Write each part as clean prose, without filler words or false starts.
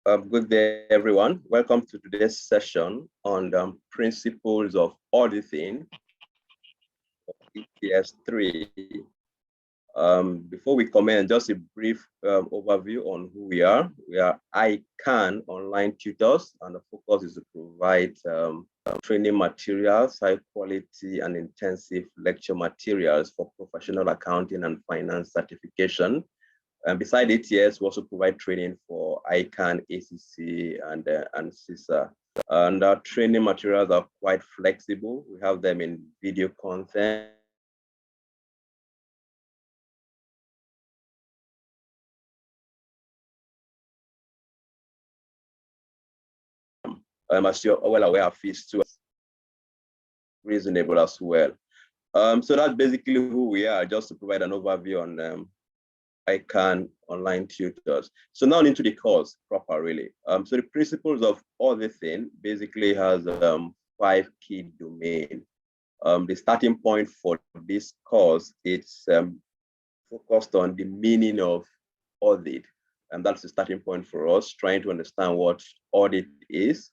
Good day, everyone. Welcome to today's session on the Principles of Auditing, ATSWA. Before we commence, just a brief overview on who we are. We are ICAN online tutors, and the focus is to provide training materials, high quality and intensive lecture materials for professional accounting and finance certification. And beside ATS, we also provide training for ICAN, ACC, and CISA. And our training materials are quite flexible. We have them in video content, as you're well aware, fees too reasonable as well. So that's basically who we are, just to provide an overview on ICAN online tutors. So now into the course proper, really. So the Principles of Auditing basically has 5 key domains. The starting point for this course, it's focused on the meaning of audit. And that's the starting point for us, trying to understand what audit is.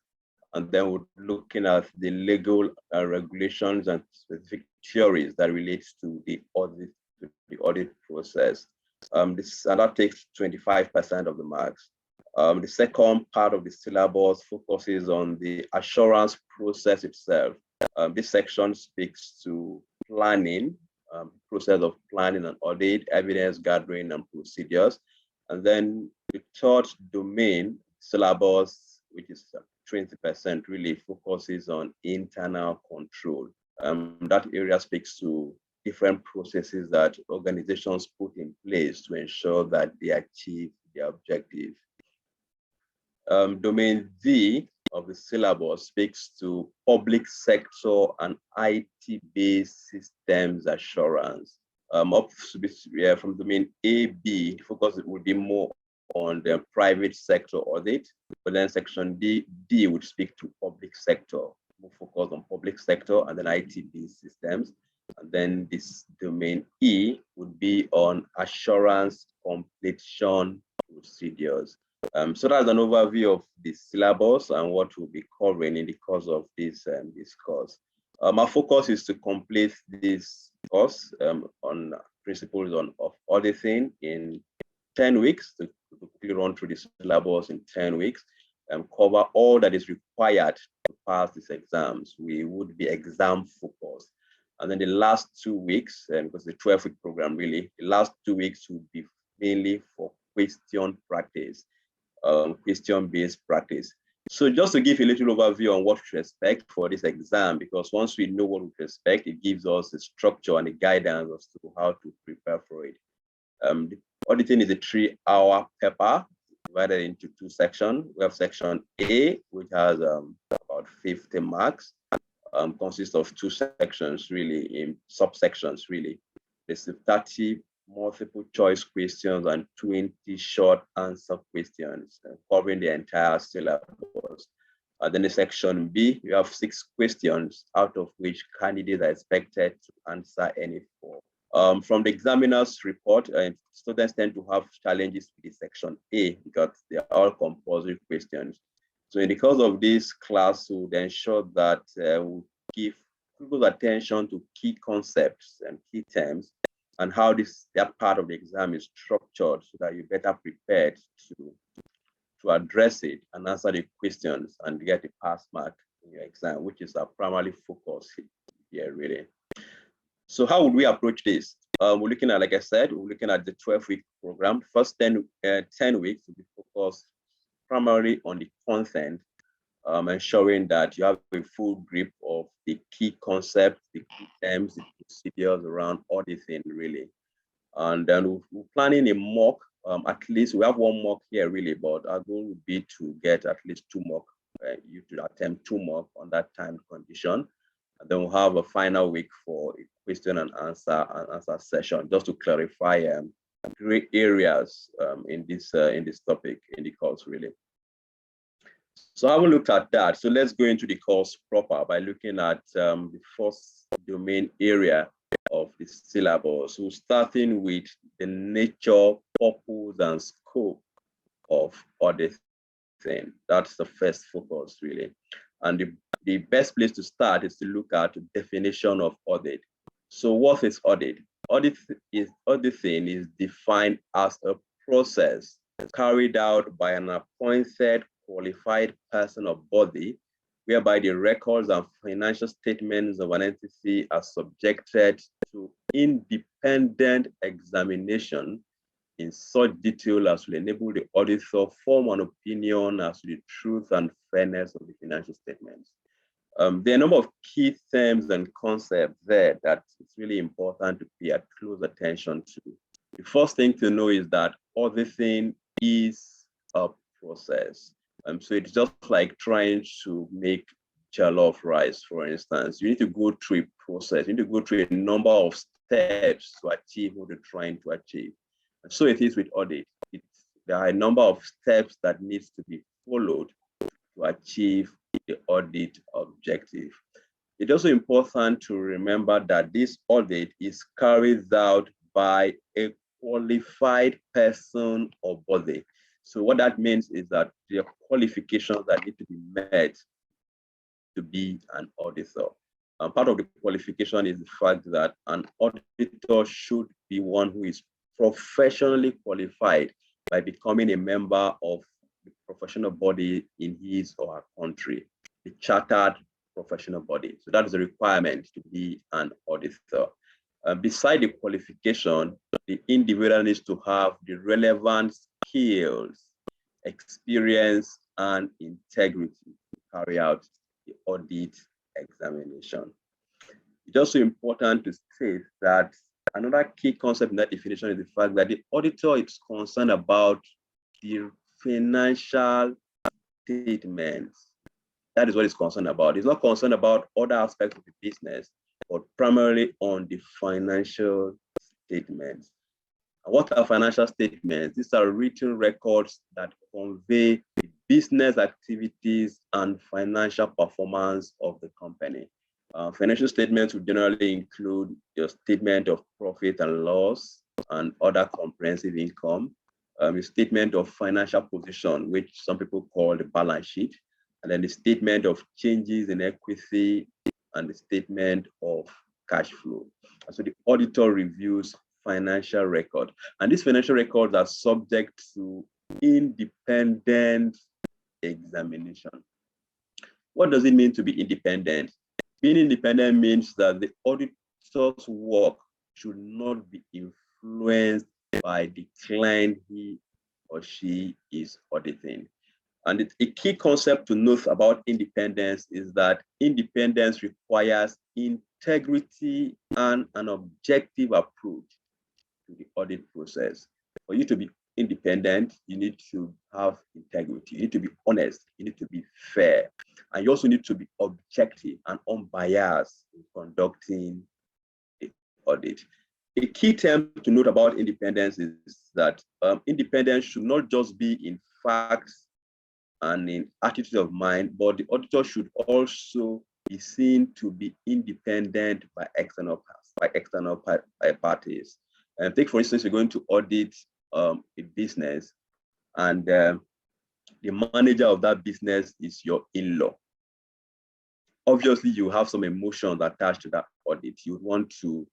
And then we're looking at the legal regulations and specific theories that relates to the audit process. And that takes 25% of the marks. The second part of the syllabus focuses on the assurance process itself. This section speaks to planning, process of planning and audit, evidence gathering and procedures. And then the third domain syllabus, which is 20%, really focuses on internal control. That area speaks to different processes that organizations put in place to ensure that they achieve their objective. Domain D of the syllabus speaks to public sector and IT-based systems assurance. From domain A, B, the focus would be more on the private sector audit, but then section D would speak to public sector, more focus on public sector and then IT-based systems. And then this domain E would be on assurance completion procedures. So that's an overview of the syllabus and what we'll be covering in the course of this course. Our focus is to complete this course on Principles of Auditing in 10 weeks, to run through the syllabus in 10 weeks and cover all that is required to pass these exams. We would be exam focused. And then the last 2 weeks, because the 12-week program really, the last 2 weeks would be mainly for question practice, question-based practice. So just to give you a little overview on what to expect for this exam, because once we know what to expect, it gives us the structure and the guidance as to how to prepare for it. The auditing is a 3-hour paper divided into 2 sections. We have section A, which has about 50 marks. Consists of 2 sections, really, in subsections, really. There's 30 multiple choice questions and 20 short answer questions covering the entire syllabus. Then the section B, you have 6 questions, out of which candidates are expected to answer any 4. From the examiner's report, students tend to have challenges with the section A because they are all compulsory questions. So in the course of this class, we'll ensure that we give close attention to key concepts and key terms and how that part of the exam is structured so that you're better prepared to address it and answer the questions and get a pass mark in your exam, which is our primary focus here, really. So how would we approach this? We're looking at, like I said, we're looking at the 12-week program. First 10 weeks will be focused primarily on the content, ensuring that you have a full grip of the key concepts, the key terms, the procedures around auditing, really. And then we're planning a mock. At least we have 1 mock here, really, but our goal would be to get at least 2 mock. You to attempt 2 mock on that time condition. And then we'll have a final week for a question and answer session, just to clarify gray areas in this topic in the course, really. So I will look at that. So let's go into the course proper by looking at the first domain area of the syllabus. So starting with the nature, purpose, and scope of auditing. thing. That's the first focus, really. And the best place to start is to look at the definition of audit. So what is audit? Auditing is defined as a process carried out by an appointed qualified person or body whereby the records and financial statements of an entity are subjected to independent examination in such detail as will enable the auditor form an opinion as to the truth and fairness of the financial statements. There are a number of key terms and concepts there that it's really important to pay close attention to. The first thing to know is that auditing is a process. So it's just like trying to make jollof rice, for instance. You need to go through a process. You need to go through a number of steps to achieve what you're trying to achieve. And so it is with audit. There are a number of steps that needs to be followed to achieve the audit objective. It's also important to remember that this audit is carried out by a qualified person or body. So what that means is that there are qualifications that need to be met to be an auditor. And part of the qualification is the fact that an auditor should be one who is professionally qualified by becoming a member of the professional body in his or her country, the chartered professional body. So that is a requirement to be an auditor. Beside the qualification, the individual needs to have the relevant skills, experience, and integrity to carry out the audit examination. It's also important to state that another key concept in that definition is the fact that the auditor is concerned about the financial statements. That is what it's concerned about. It's not concerned about other aspects of the business, but primarily on the financial statements. And what are financial statements? These are written records that convey the business activities and financial performance of the company. Financial statements will generally include your statement of profit and loss and other comprehensive income, a statement of financial position, which some people call the balance sheet, and then the statement of changes in equity and the statement of cash flow. And so the auditor reviews financial record, and these financial records are subject to independent examination. What does it mean to be independent? Being independent means that the auditor's work should not be influenced by the client he or she is auditing. And a key concept to note about independence is that independence requires integrity and an objective approach to the audit process. For you to be independent, you need to have integrity. You need to be honest. You need to be fair. And you also need to be objective and unbiased in conducting the audit. A key term to note about independence is that independence should not just be in facts and in attitude of mind, but the auditor should also be seen to be independent by external parties. And take, for instance, you're going to audit a business, and the manager of that business is your in-law. Obviously, you have some emotions attached to that audit. You would want to,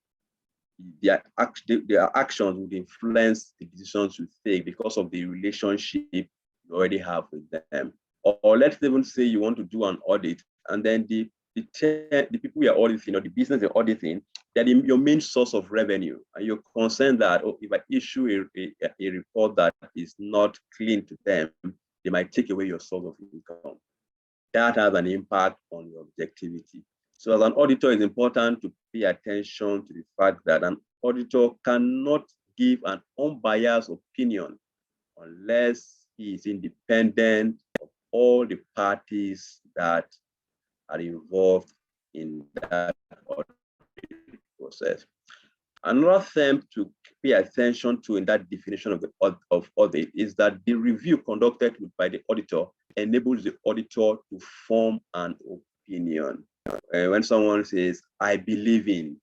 their actions would influence the decisions you take because of the relationship you already have with them. Or let's even say you want to do an audit, and then the people you're auditing or the business you're auditing, they're your main source of revenue, and you're concerned that if I issue a report that is not clean to them, they might take away your source of income. That has an impact on your objectivity. So as an auditor, it's important to pay attention to the fact that an auditor cannot give an unbiased opinion unless he is independent of all the parties that are involved in that audit process. Another thing to pay attention to in that definition of audit is that the review conducted by the auditor enables the auditor to form an opinion. When someone says, I believe in,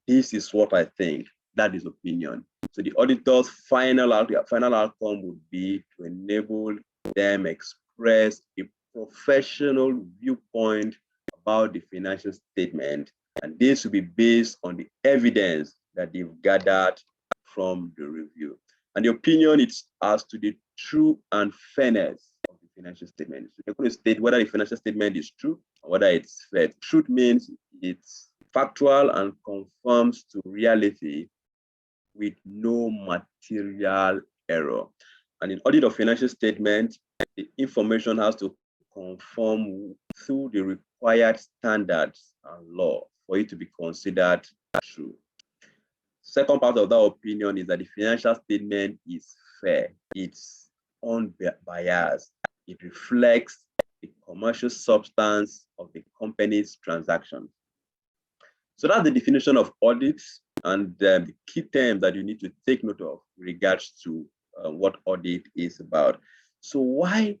this is what I think, that is opinion. So the auditor's final outcome would be to enable them express a professional viewpoint about the financial statement, and this will be based on the evidence that they've gathered from the review. And the opinion is as to the true and fairness of the financial statement. So they're going to state whether the financial statement is true or whether it's fair. Truth means it's factual and conforms to reality with no material error. And in audit of financial statement, the information has to conform through the required standards and law for it to be considered true. Second part of that opinion is that the financial statement is fair, it's unbiased, it reflects the commercial substance of the company's transactions. So that's the definition of audits and the key terms that you need to take note of with regards to what audit is about. So why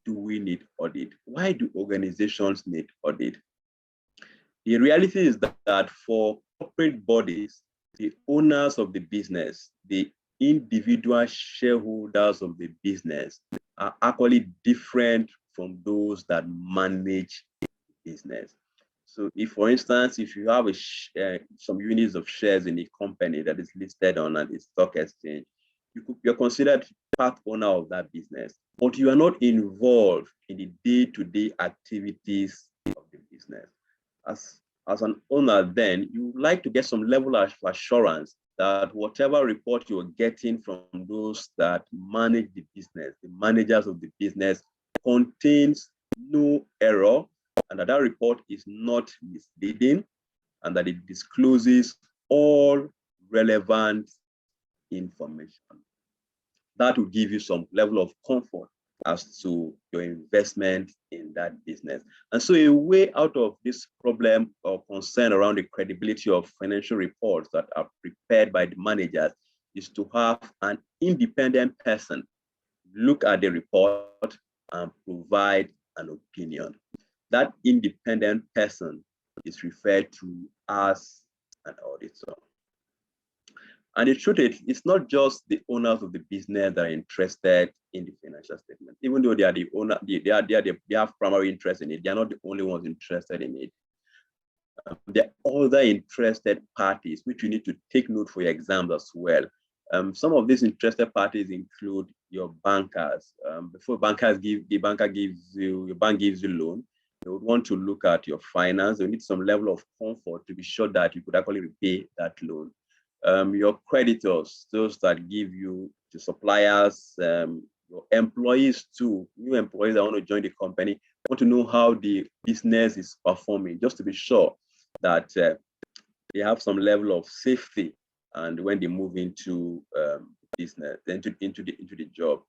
do we need audit? Why do organizations need audit? The reality is that for corporate bodies, the owners of the business, the individual shareholders of the business are actually different from those that manage the business. So if, for instance, if you have some units of shares in a company that is listed on a stock exchange, you're considered part owner of that business, but you are not involved in the day-to-day activities of the business. As an owner, then you would like to get some level of assurance that whatever report you're getting from those that manage the business, the managers of the business, contains no error, and that report is not misleading, and that it discloses all relevant information. That will give you some level of comfort as to your investment in that business. And so a way out of this problem or concern around the credibility of financial reports that are prepared by the managers is to have an independent person look at the report and provide an opinion. That independent person is referred to as an auditor. And the truth is, it's not just the owners of the business that are interested in the financial statement. Even though they are the owner, they have primary interest in it, they are not the only ones interested in it. There are other interested parties, which you need to take note for your exams as well. Some of these interested parties include your bankers. Before the bank gives you loan, they would want to look at your finance. They need some level of comfort to be sure that you could actually repay that loan. Your creditors, those that give you to suppliers, your employees too, new employees that want to join the company, want to know how the business is performing, just to be sure that they have some level of safety and when they move into business, into the job.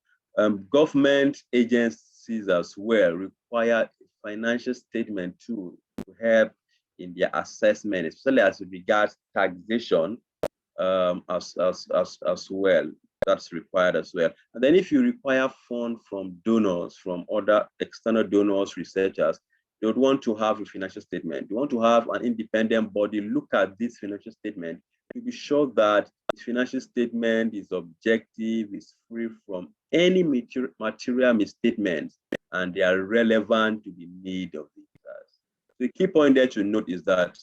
Government agencies as well require a financial statement too to help in their assessment, especially as regards taxation. As well, that's required as well. And then if you require funds from donors, from other external donors, researchers, they would want to have a financial statement. You want to have an independent body look at this financial statement to be sure that the financial statement is objective, is free from any material misstatements, and they are relevant to the need of the users. The key point there to note is that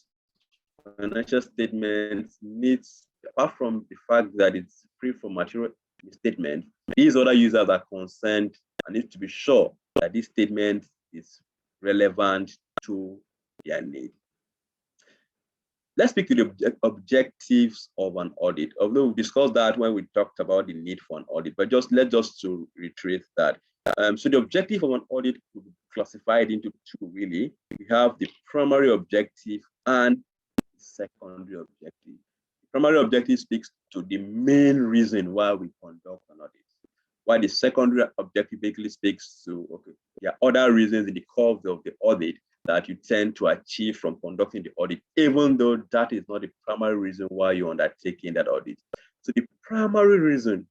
financial statements needs, apart from the fact that it's free from material misstatement, these other users are concerned and need to be sure that this statement is relevant to their need. Let's speak to the objectives of an audit. Although we discussed that when we talked about the need for an audit, but let's to reiterate that. So the objective of an audit could be classified into two, really. We have the primary objective and secondary objective. The primary objective speaks to the main reason why we conduct an audit, while the secondary objective basically speaks to, okay, there are other reasons in the course of the audit that you tend to achieve from conducting the audit, even though that is not the primary reason why you're undertaking that audit. So the primary reason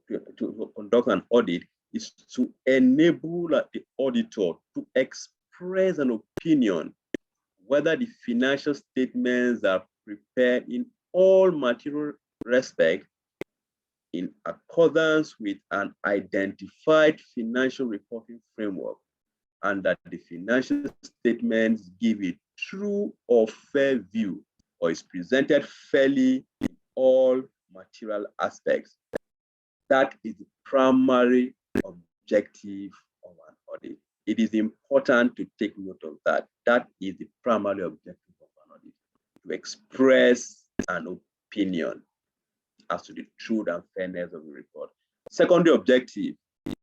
to conduct an audit is to enable the auditor to express an opinion whether the financial statements are prepared in all material respect in accordance with an identified financial reporting framework, and that the financial statements give a true or fair view or is presented fairly in all material aspects. That is the primary objective of an audit. It is important to take note of that. That is the primary objective of an audit, to express an opinion as to the truth and fairness of the report. Secondary objective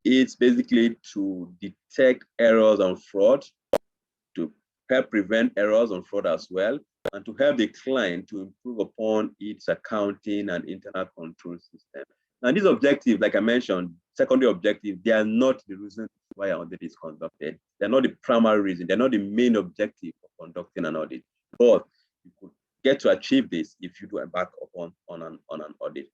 is basically to detect errors and fraud, to help prevent errors and fraud as well, and to help the client to improve upon its accounting and internal control system. Now, these objectives, like I mentioned, secondary objectives, they are not the reason why an audit is conducted. They're not the primary reason. They're not the main objective of conducting an audit. But you could get to achieve this if you do embark upon an audit.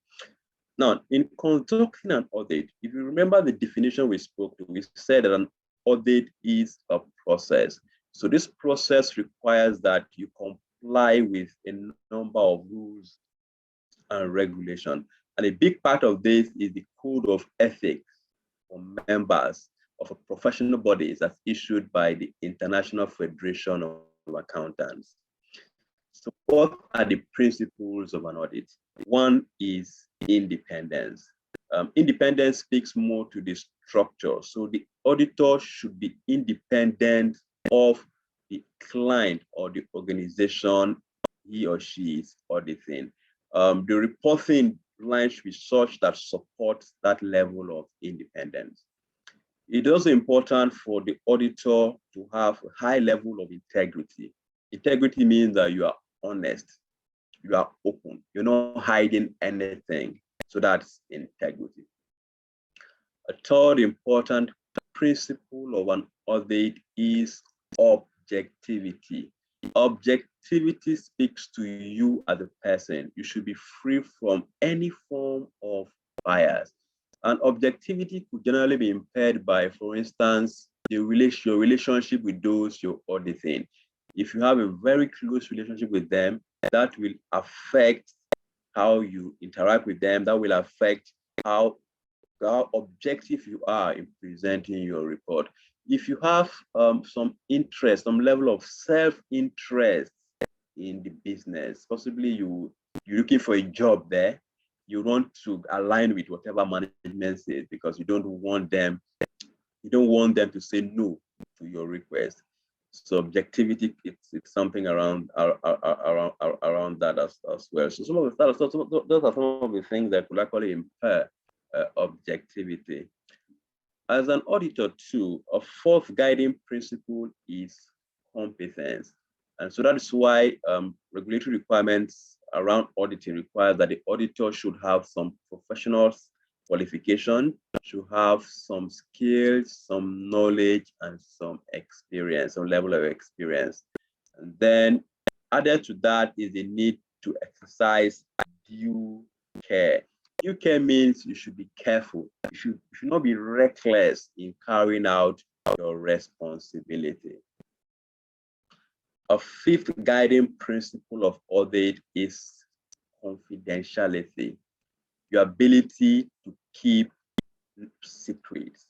Now, in conducting an audit, if you remember the definition we spoke to, we said that an audit is a process. So this process requires that you comply with a number of rules and regulations. And a big part of this is the code of ethics for members of a professional bodies that's issued by the International Federation of Accountants. So what are the principles of an audit? One is independence. Independence speaks more to the structure. So the auditor should be independent of the client or the organization he or she is auditing. The reporting line should be such that supports that level of independence. It is also important for the auditor to have a high level of integrity. Integrity means that you are honest, you are open, you're not hiding anything. So that's integrity. A third important principle of an audit is objectivity. Objectivity speaks to you as a person. You should be free from any form of bias. And objectivity could generally be impaired by, for instance, your relationship with those you're auditing. If you have a very close relationship with them, that will affect how you interact with them. That will affect how objective you are in presenting your report. If you have some interest, some level of self-interest in the business, possibly you're looking for a job there, you want to align with whatever management says because you don't want them to say no to your request. So objectivity, it's something around that as well. So those are some of the things that could actually impair objectivity. As an auditor too, a fourth guiding principle is competence. And so that is why regulatory requirements around auditing require that the auditor should have some professional qualification, should have some skills, some knowledge, and some experience, some level of experience. And then added to that is the need to exercise due care. Due care means you should be careful. You should not be reckless in carrying out your responsibility. A fifth guiding principle of audit is confidentiality. Your ability to keep secrets,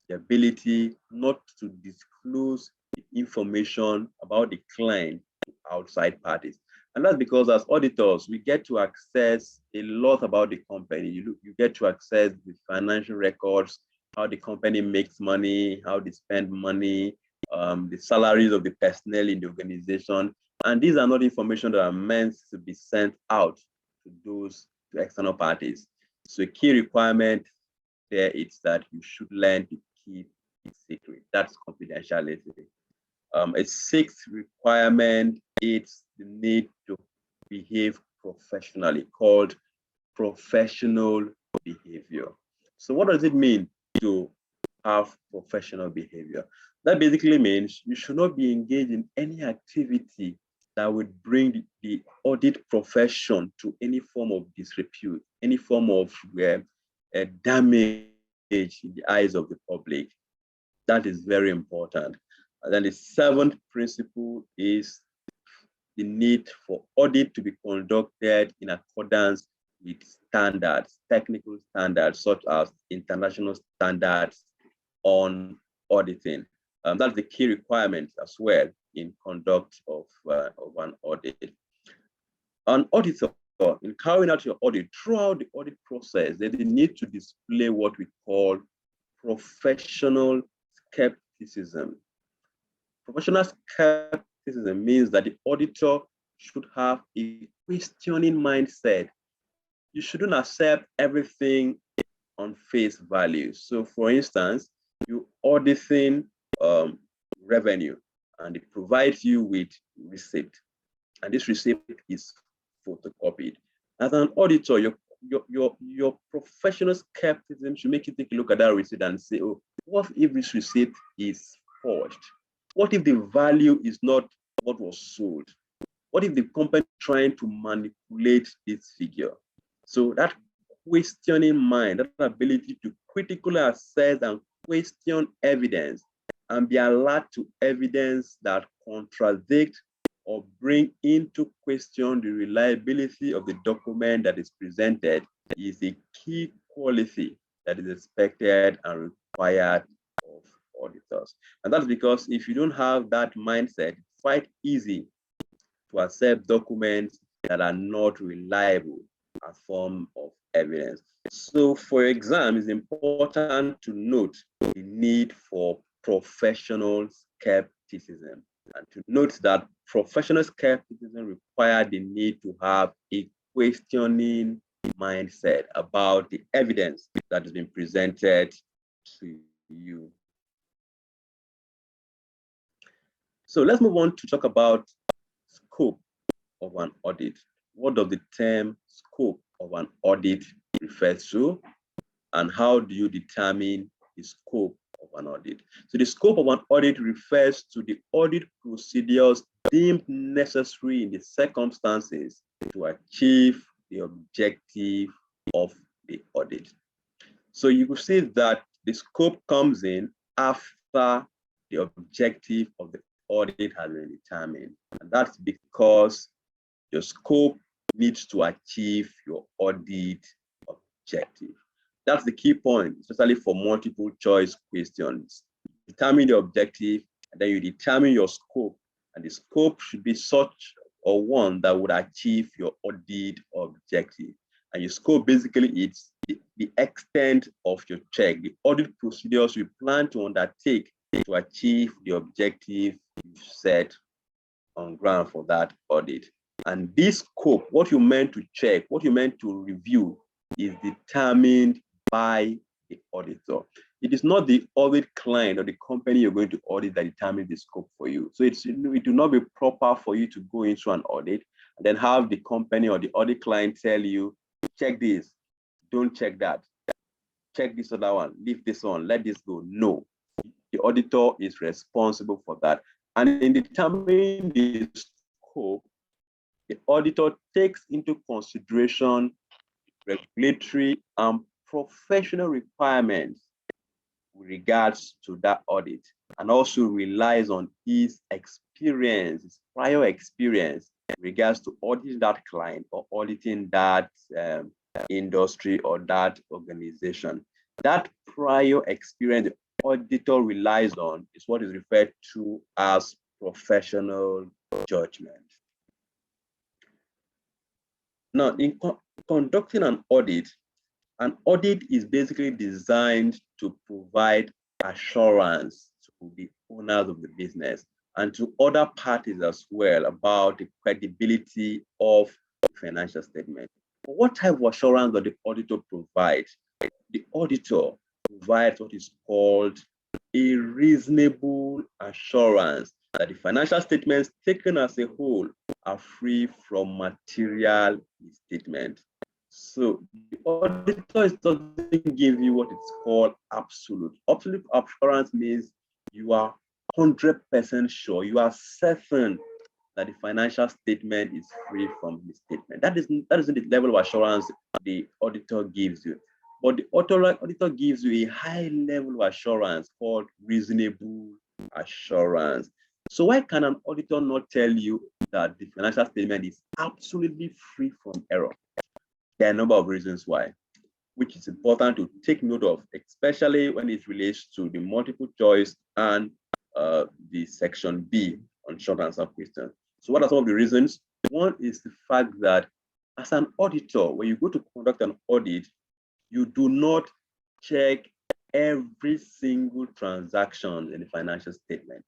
the ability not to disclose information about the client to outside parties. And that's because as auditors, we get to access a lot about the company. You get to access the financial records, how the company makes money, how they spend money, the salaries of the personnel in the organization. And these are not information that are meant to be sent out to external parties. So a key requirement there is that you should learn to keep it secret. That's confidentiality. A sixth requirement is the need to behave professionally, called professional behavior. So what does it mean to have professional behavior? That basically means you should not be engaged in any activity that would bring the audit profession to any form of disrepute, any form of damage in the eyes of the public. That is very important. And then the seventh principle is the need for audit to be conducted in accordance with standards, technical standards, such as international standards on auditing. That's the key requirement as well in conduct of an audit. An auditor, in carrying out your audit, throughout the audit process, they need to display what we call professional skepticism. Professional skepticism means that the auditor should have a questioning mindset. You shouldn't accept everything on face value. So, for instance, you auditing revenue, and it provides you with receipt, and this receipt is photocopied. As an auditor, your professional skepticism should make you take a look at that receipt and say, oh, what if this receipt is forged? What if the value is not what was sold? What if the company is trying to manipulate this figure? So that questioning mind, that ability to critically assess and question evidence and be alert to evidence that contradict or bring into question the reliability of the document that is presented is a key quality that is expected and required of auditors. And that's because if you don't have that mindset, it's quite easy to accept documents that are not reliable as form of evidence. So for exam, it's important to note the need for professional skepticism, and to note that professional skepticism requires the need to have a questioning mindset about the evidence that has been presented to you. So let's move on to talk about scope of an audit. What does the term scope of an audit refer to, and how do you determine the scope of an audit? So the scope of an audit refers to the audit procedures deemed necessary in the circumstances to achieve the objective of the audit. So you will see that the scope comes in after the objective of the audit has been determined. And that's because your scope needs to achieve your audit objective. That's the key point, especially for multiple choice questions. Determine the objective, and then you determine your scope. And the scope should be such or one that would achieve your audit objective. And your scope basically is the extent of your check, the audit procedures you plan to undertake to achieve the objective you set on ground for that audit. And this scope, what you meant to check, what you meant to review, is determined by the auditor. It is not the audit client or the company you're going to audit that determines the scope for you. So it will not be proper for you to go into an audit and then have the company or the audit client tell you, check this, don't check that, check this other one, leave this one, let this go. No, the auditor is responsible for that. And in determining the scope, the auditor takes into consideration regulatory and professional requirements with regards to that audit, and also relies on his experience, his prior experience in regards to auditing that client or auditing that industry or that organization. That prior experience the auditor relies on is what is referred to as professional judgment. Now, in conducting an audit is basically designed to provide assurance to the owners of the business and to other parties as well about the credibility of the financial statement. But what type of assurance does the auditor provide? The auditor provides what is called a reasonable assurance that the financial statements taken as a whole are free from material misstatement. So the auditor doesn't give you what is called absolute. Absolute assurance means you are 100% sure, you are certain that the financial statement is free from misstatement. That isn't the level of assurance the auditor gives you. But the auditor gives you a high level of assurance called reasonable assurance. So why can an auditor not tell you that the financial statement is absolutely free from error? There are a number of reasons why, which is important to take note of, especially when it relates to the multiple choice and the section B on short answer questions. So what are some of the reasons? One is the fact that as an auditor, when you go to conduct an audit, you do not check every single transaction in the financial statement.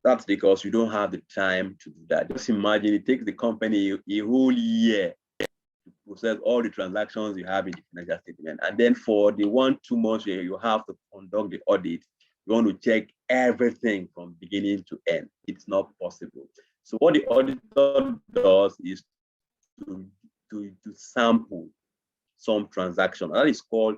That's because you don't have the time to do that. Just imagine it takes the company a whole year to process all the transactions you have in the financial statement. And then for the 1-2 months where you have to conduct the audit, you want to check everything from beginning to end. It's not possible. So what the auditor does is to sample some transaction. That is called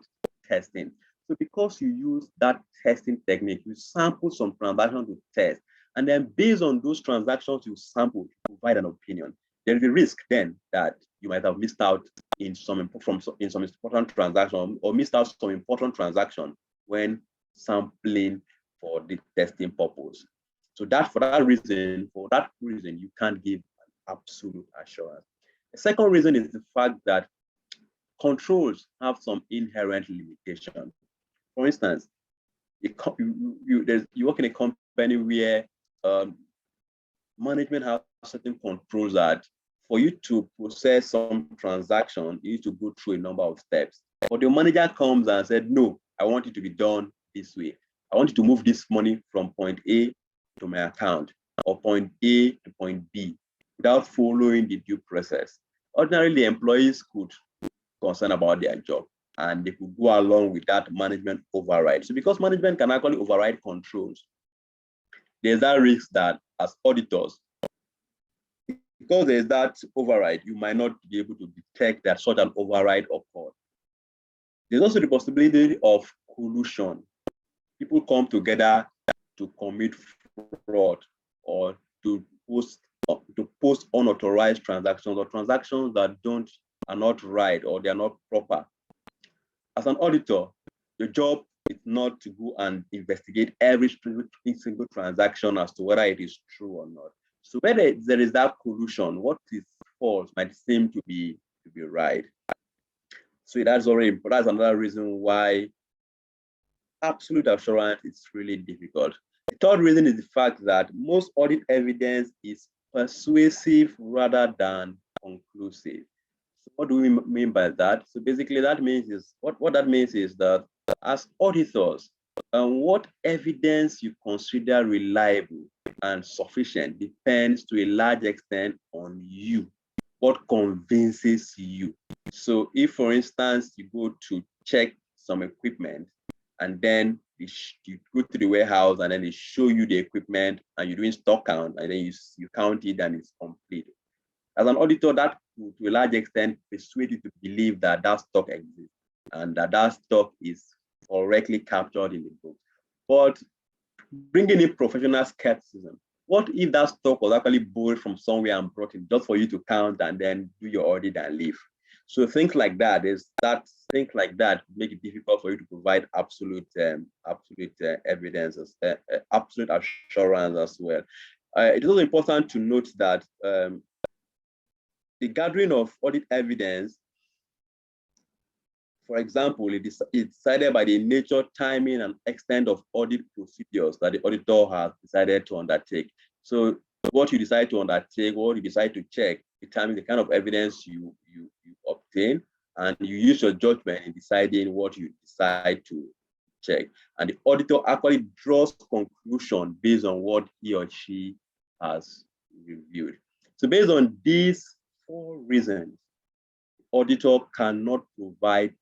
testing. So because you use that testing technique, you sample some transactions to test. And then based on those transactions you sample, provide an opinion. There is a risk then that you might have missed out in some important transaction or missed out some important transaction when sampling for the testing purpose. So for that reason, you can't give an absolute assurance. The second reason is the fact that controls have some inherent limitations. For instance, you work in a company where management has certain controls that for you to process some transaction, you need to go through a number of steps. But the manager comes and said, no, I want it to be done this way. I want you to move this money from point A to my account or point A to point B without following the due process. Ordinarily, employees could concern about their job and they could go along with that management override. So because management can actually override controls, there's that risk that as auditors, because there's that override, you might not be able to detect that such an override occurred. There's also the possibility of collusion. People come together to commit fraud or to post unauthorized transactions or transactions that are not right or they are not proper. As an auditor, your job is not to go and investigate every single transaction as to whether it is true or not. So whether there is that collusion, what is false might seem to be right. So that's another reason why absolute assurance is really difficult. The third reason is the fact that most audit evidence is persuasive rather than conclusive. So what do we mean by that? So basically that means is what that means is that as auditors, what evidence you consider reliable and sufficient depends to a large extent on you, what convinces you. So if, for instance, you go to check some equipment and then you go to the warehouse and then they show you the equipment and you're doing stock count and then you count it and it's complete. As an auditor, that to a large extent persuade you to believe that that stock exists and that stock is correctly captured in the book. But bringing in professional skepticism, what if that stock was actually borrowed from somewhere and brought in just for you to count and then do your audit and leave? So things like that make it difficult for you to provide absolute evidence, absolute assurance as well. It is also important to note that the gathering of audit evidence, for example, it's decided by the nature, timing, and extent of audit procedures that the auditor has decided to undertake. So what you decide to undertake, what you decide to check, determines the kind of evidence you obtain, and you use your judgment in deciding what you decide to check. And the auditor actually draws conclusion based on what he or she has reviewed. So based on these 4 reasons, the auditor cannot provide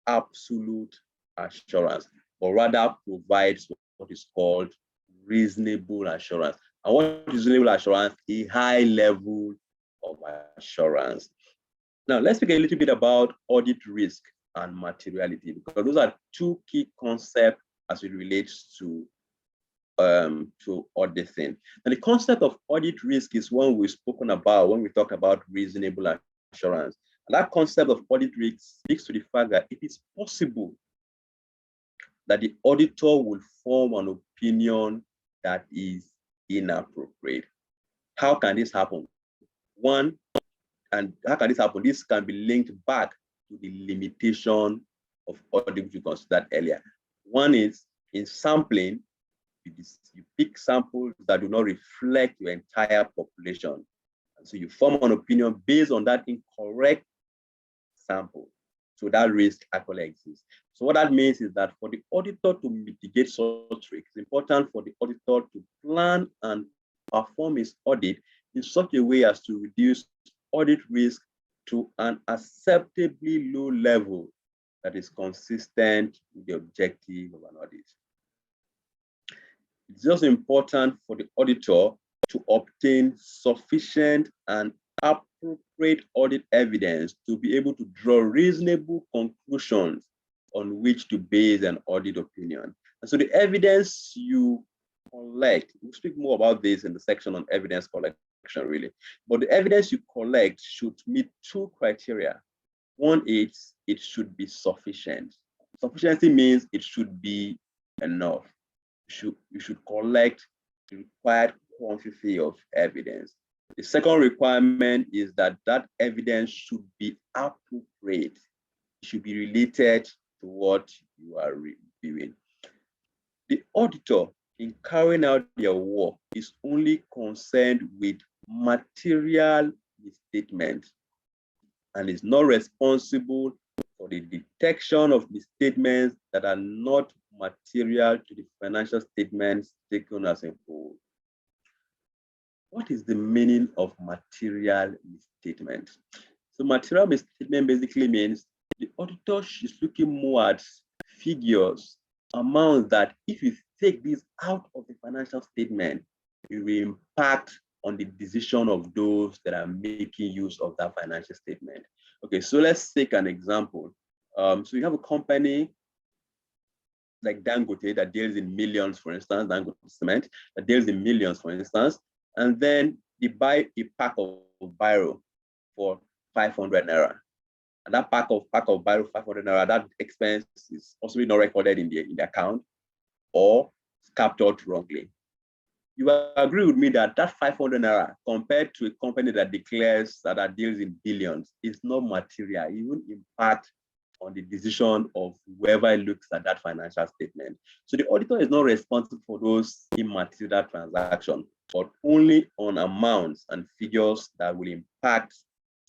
absolute assurance, but rather provides what is called reasonable assurance. And what is reasonable assurance? A high level of assurance. Now, let's speak a little bit about audit risk and materiality, because those are 2 key concepts as it relates to auditing. And the concept of audit risk is one we've spoken about when we talk about reasonable assurance. And that concept of audit risk speaks to the fact that it is possible that the auditor will form an opinion that is inappropriate. How can this happen? One, And how can this happen? This can be linked back to the limitation of audit which we considered earlier. One is in sampling, you pick samples that do not reflect your entire population. And so you form an opinion based on that incorrect sample. So that risk actually exists. So what that means is that for the auditor to mitigate such risk, it's important for the auditor to plan and perform his audit in such a way as to reduce audit risk to an acceptably low level that is consistent with the objective of an audit. It's just important for the auditor to obtain sufficient and appropriate audit evidence to be able to draw reasonable conclusions on which to base an audit opinion. And so the evidence you collect, we'll speak more about this in the section on evidence collection, really. But the evidence you collect should meet two criteria. One is it should be sufficient. Sufficiency means it should be enough. You should collect the required quantity of evidence. The second requirement is that that evidence should be appropriate. It should be related to what you are reviewing. The auditor, in carrying out their work, is only concerned with material misstatement and is not responsible for the detection of misstatements that are not material to the financial statements taken as a whole. What is the meaning of material misstatement? So material misstatement basically means the auditor is looking more at figures, amounts that if you take this out of the financial statement, it will impact on the decision of those that are making use of that financial statement. Okay, so let's take an example. So you have a company like Dangote that deals in millions, for instance, Dangote Cement that deals in millions, for instance, and then they buy a pack of biro for 500 naira. And that pack of biro 500 naira, that expense is possibly not recorded in the account or captured wrongly. You agree with me that that 500 naira compared to a company that declares that deals in billions is not material. It won't impact on the decision of whoever looks at that financial statement. So the auditor is not responsible for those immaterial transactions, but only on amounts and figures that will impact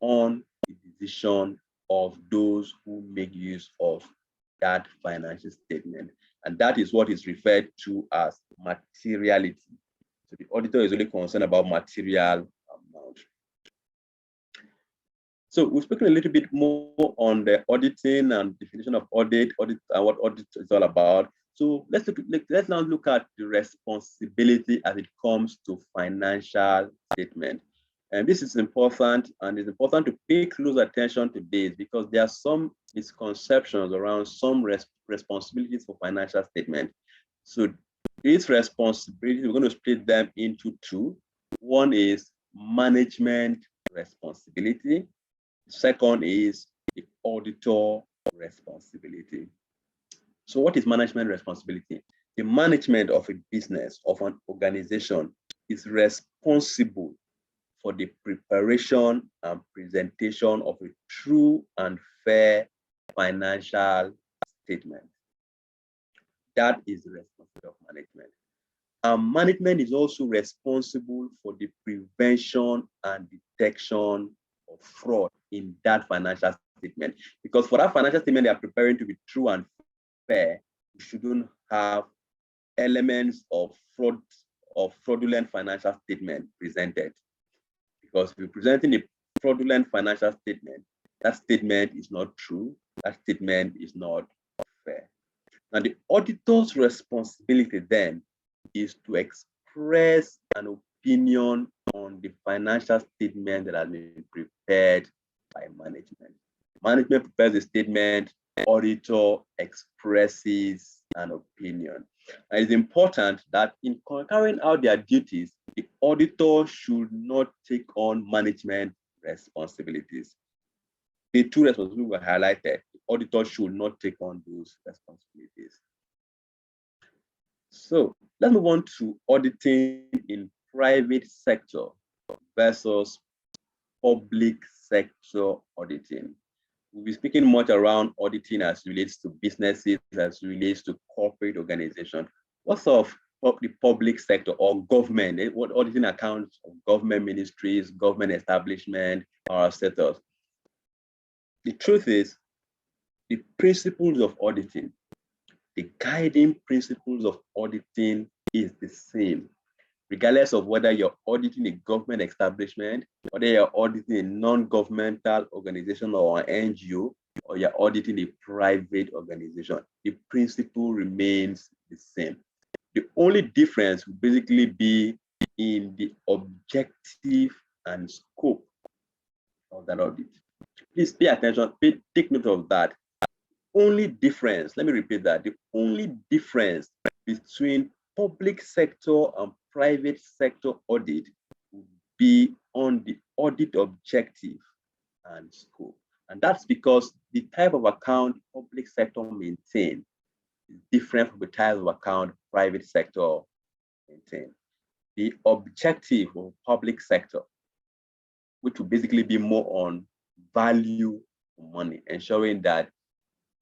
on the decision of those who make use of that financial statement. And that is what is referred to as materiality. So the auditor is only concerned about material amount. So we've spoken a little bit more on the auditing and definition of audit and what audit is all about. So let's now look at the responsibility as it comes to financial statement. And this is important, and it's important to pay close attention to this because there are some misconceptions around some responsibilities for financial statement. So these responsibilities, we're going to split them into two. One is management responsibility. Second is the auditor responsibility. So what is management responsibility? The management of a business, of an organization, is responsible for the preparation and presentation of a true and fair financial statement. That is the responsibility of management. And management is also responsible for the prevention and detection of fraud in that financial statement. Because for that financial statement they are preparing to be true and fair, you shouldn't have elements of fraud or fraudulent financial statement presented. Because if you're presenting a fraudulent financial statement, that statement is not true, that statement is not fair. Now, the auditor's responsibility then is to express an opinion on the financial statement that has been prepared by management. Management prepares the statement, auditor expresses an opinion. And it's important that in carrying out their duties, the auditor should not take on management responsibilities. The two responsibilities were highlighted. The auditor should not take on those responsibilities. So let's move on to auditing in private sector versus public sector auditing. We'll be speaking much around auditing as relates to businesses, as relates to corporate organizations. What sort of the public sector or government, what auditing accounts of government ministries, government establishment, or sectors? The truth is, the principles of auditing, the guiding principles of auditing is the same, regardless of whether you're auditing a government establishment, whether you're auditing a non-governmental organization or an NGO, or you're auditing a private organization. The principle remains the same. The only difference will basically be in the objective and scope of that audit. Please pay attention, take note of that. Only difference, let me repeat that, the only difference between public sector and private sector audit will be on the audit objective and scope. And that's because the type of account public sector maintain is different from the type of account private sector maintain. The objective of public sector, which will basically be more on value for money, ensuring that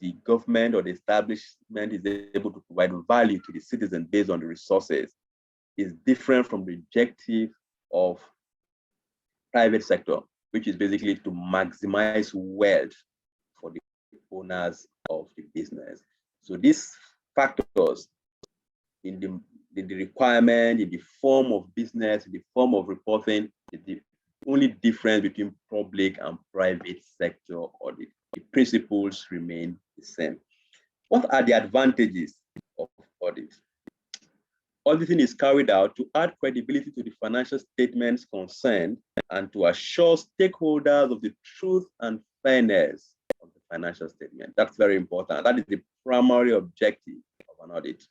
the government or the establishment is able to provide value to the citizen based on the resources, is different from the objective of private sector, which is basically to maximize wealth for the owners of the business. So these factors in the requirement, in the form of business, in the form of reporting, is the only difference between public and private sector audit. The principles remain the same. What are the advantages of audit? Auditing is carried out to add credibility to the financial statements concerned and to assure stakeholders of the truth and fairness of the financial statement. That's very important. That is the primary objective of an audit.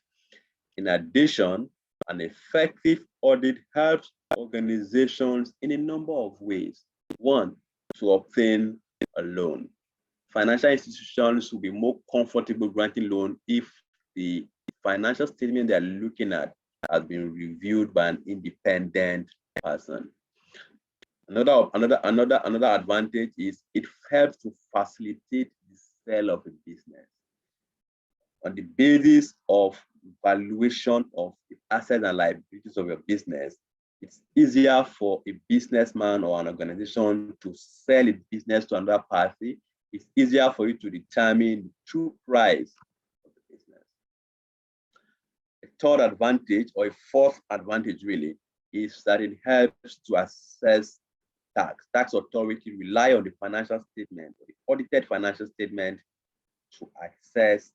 In addition, an effective audit helps organizations in a number of ways. One, to obtain a loan. Financial institutions will be more comfortable granting loan if the financial statement they're looking at has been reviewed by an independent person. Another advantage is it helps to facilitate the sale of a business. On the basis of valuation of the assets and liabilities of your business, it's easier for a businessman or an organization to sell its business to another party. It's easier for you to determine the true price of the business. A third advantage, or a fourth advantage really, is that it helps to assess tax. Tax authority rely on the financial statement, or the audited financial statement, to assess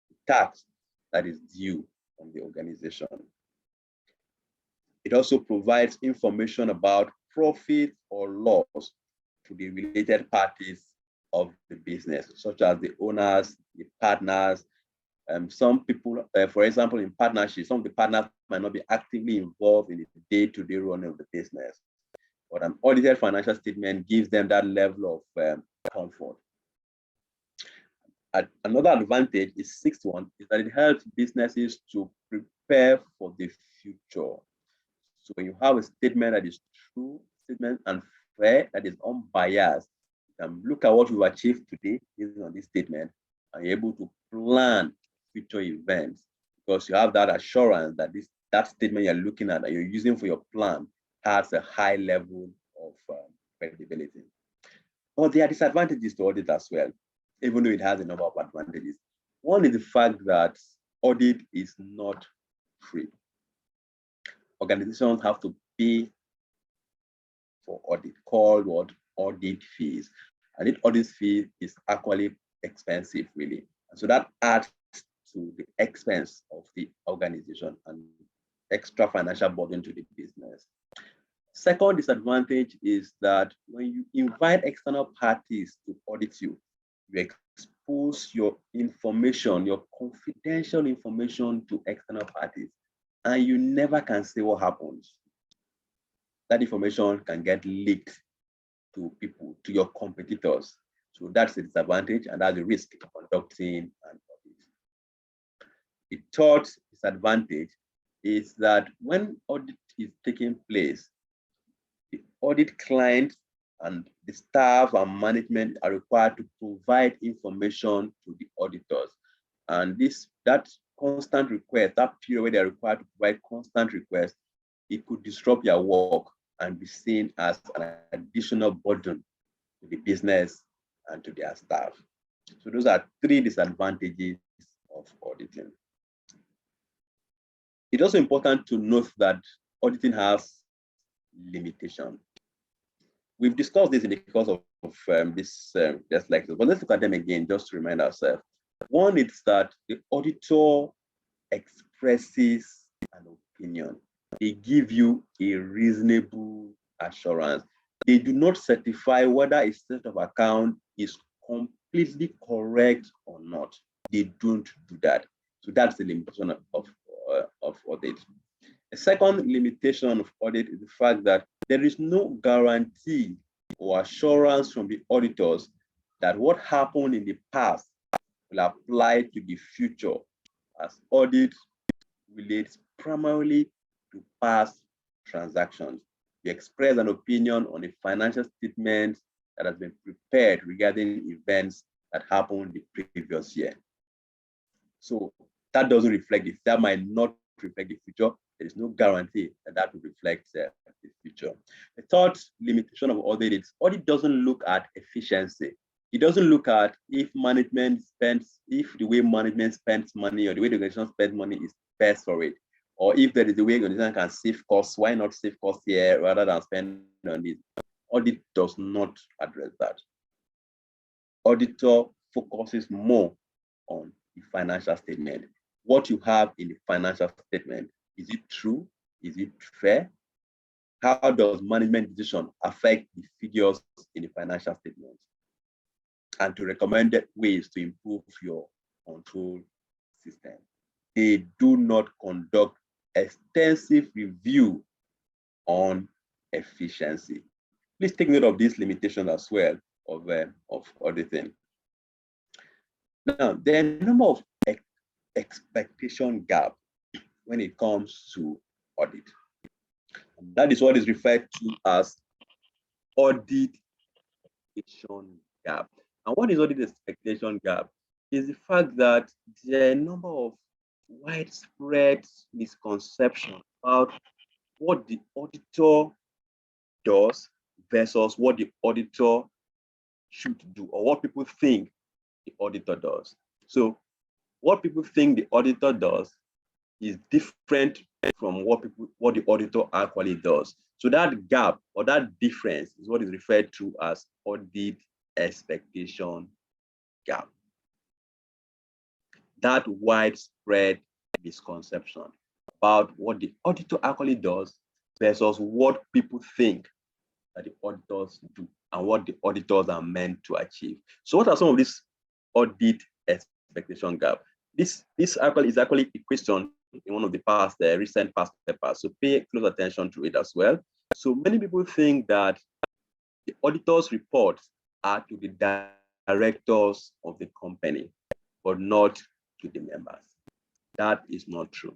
the tax that is due from the organization. It also provides information about profit or loss to the related parties of the business, such as the owners, the partners. Some people, for example, in partnerships, some of the partners might not be actively involved in the day-to-day running of the business, but an audited financial statement gives them that level of comfort. Another advantage is sixth one, is that it helps businesses to prepare for the future. So when you have a statement that is true, statement and fair, that is unbiased, you can look at what you've achieved today based on this statement, and you're able to plan future events because you have that assurance that that statement you're looking at, that you're using for your plan, has a high level of credibility. But there are disadvantages to audit as well, even though it has a number of advantages. One is the fact that audit is not free. Organizations have to pay for audit, called what? Audit fees. And this audit fee is actually expensive, really. And so that adds to the expense of the organization and extra financial burden to the business. Second disadvantage is that when you invite external parties to audit you, you expose your information, your confidential information, to external parties, and you never can say what happens. That information can get leaked to people, to your competitors. So that's a disadvantage, and that's a risk of conducting an audit. The third disadvantage is that when audit is taking place, the audit client and the staff and management are required to provide information to the auditors. And that constant request, that period where they are required to provide constant requests, it could disrupt your work and be seen as an additional burden to the business and to their staff. So those are 3 disadvantages of auditing. It's also important to note that auditing has limitations. We've discussed this in the course of this lecture, but let's look at them again just to remind ourselves. One is that the auditor expresses an opinion. They give you a reasonable assurance. They do not certify whether a set of account is completely correct or not. They don't do that. So that's the limitation of audit. A second limitation of audit is the fact that there is no guarantee or assurance from the auditors that what happened in the past will apply to the future, as audit relates primarily to past transactions. You express an opinion on a financial statement that has been prepared regarding events that happened the previous year. So that doesn't reflect it. That might not reflect the future. There is no guarantee that that will reflect the future. The third limitation of audit is audit doesn't look at efficiency. It doesn't look at if the way management spends money or the way the organization spends money is best for it. Or if there is a way the organization can save costs, why not save costs here rather than spend on it? Audit does not address that. Auditor focuses more on the financial statement. What you have in the financial statement, is it true? Is it fair? How does management decision affect the figures in the financial statement? And to recommend ways to improve your control system. They do not conduct extensive review on efficiency. Please take note of this limitation as well of auditing. Now, there are a number of expectation gap when it comes to audit. That is what is referred to as audit expectation gap. And what is audit expectation gap? Is the fact that there are a number of widespread misconceptions about what the auditor does versus what the auditor should do, or what people think the auditor does. So what people think the auditor does is different from what the auditor actually does. So that gap or that difference is what is referred to as audit expectation gap. That widespread misconception about what the auditor actually does versus what people think that the auditors do and what the auditors are meant to achieve. So what are some of these audit expectation gap? This is actually a question in one of the recent past papers, so pay close attention to it as well. So many people think that the auditor's reports are to the directors of the company, but not to the members. That is not true.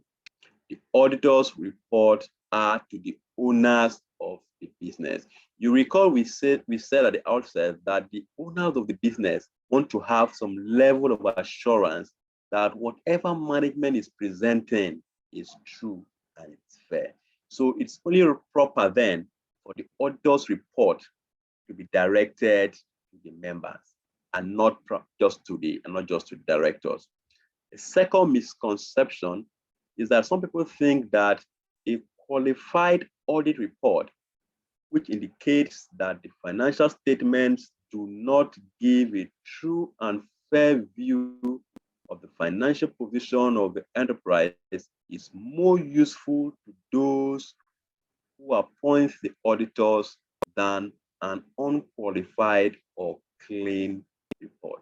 The auditor's reports are to the owners of the business. You recall we said at the outset that the owners of the business want to have some level of assurance that whatever management is presenting is true and it's fair. So it's only proper then for the auditor's report to be directed to the members and not just to the directors. The second misconception is that some people think that a qualified audit report, which indicates that the financial statements do not give a true and fair view of the financial position of the enterprise, is more useful to those who appoint the auditors than an unqualified or clean report.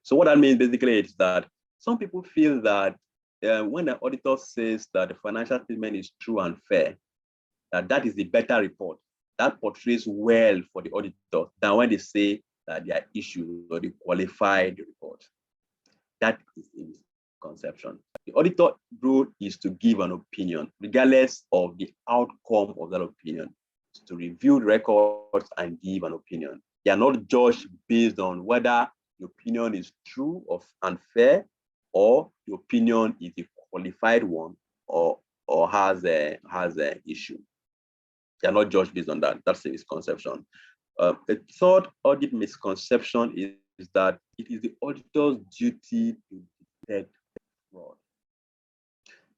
So what that means basically is that some people feel that when the auditor says that the financial statement is true and fair, that is the better report. That portrays well for the auditor than when they say that there are issues or the qualified report. That is a misconception. The auditor role is to give an opinion, regardless of the outcome of that opinion. to review the records and give an opinion. They are not judged based on whether the opinion is true or unfair, or the opinion is a qualified one or has a issue. They are not judged based on that. That's a misconception. The third audit misconception is that it is the auditor's duty to detect fraud.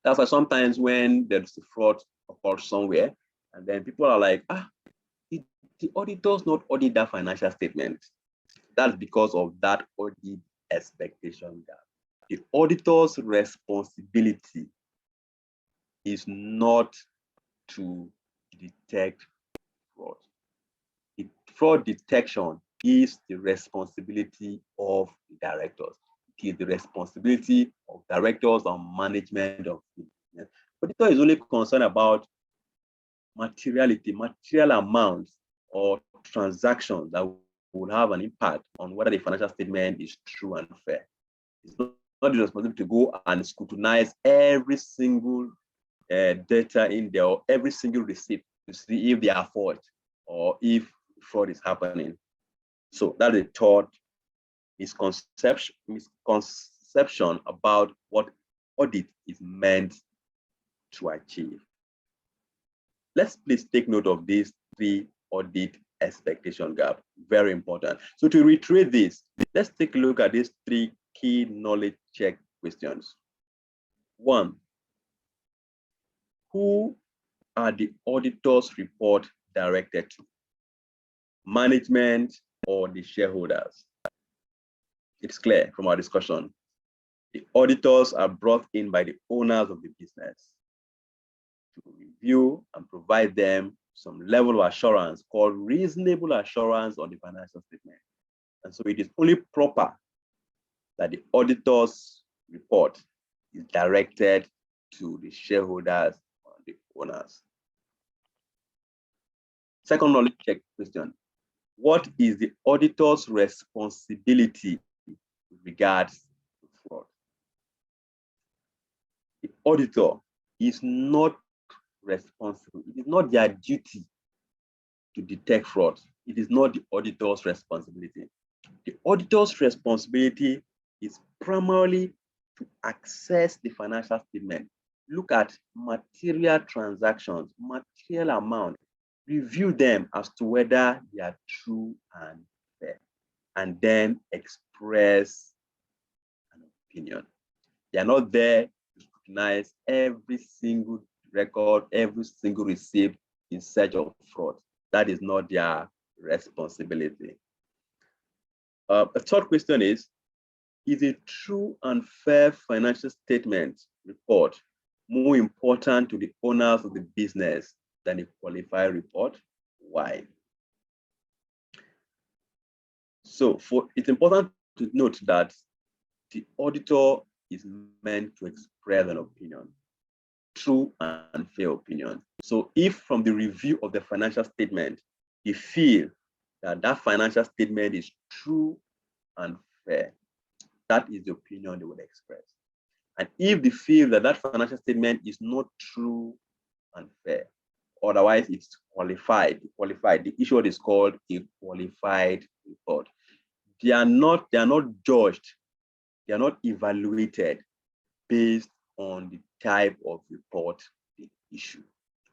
That's why sometimes when there's a fraud occurred somewhere, and then people are like, did the auditors not audit that financial statement? That's because of that audit expectation gap. The auditor's responsibility is not to detect fraud. The fraud detection is the responsibility of the directors. It is the responsibility of directors and management of the business. Auditor is only concerned about materiality, material amounts or transactions that will have an impact on whether the financial statement is true and fair. It's not the responsibility to go and scrutinize every single data in there, or every single receipt to see if they are forged or if fraud is happening. So that is the third misconception about what audit is meant to achieve. Let's please take note of these three audit expectation gap. Very important. So to reiterate this, let's take a look at these three key knowledge check questions. 1, who are the auditor's report directed to? Management or the shareholders? It's clear from our discussion. The auditors are brought in by the owners of the business to review and provide them some level of assurance called reasonable assurance on the financial statement. And so it is only proper that the auditor's report is directed to the shareholders or the owners. Second knowledge check question. What is the auditor's responsibility with regards to fraud? The auditor is not responsible. It is not their duty to detect fraud. It is not the auditor's responsibility. The auditor's responsibility is primarily to access the financial statement, look at material transactions, material amount, review them as to whether they are true and fair, and then express an opinion. They are not there to scrutinize every single record, every single receipt in search of fraud. That is not their responsibility. A third question is a true and fair financial statement report more important to the owners of the business than a qualified report? Why? So it's important to note that the auditor is meant to express an opinion, true and fair opinion. So if from the review of the financial statement, you feel that that financial statement is true and fair, that is the opinion they will express. And if they feel that that financial statement is not true and fair, otherwise it's qualified, the issue is called a qualified report. They are not judged, they are not evaluated based on the type of report they issue.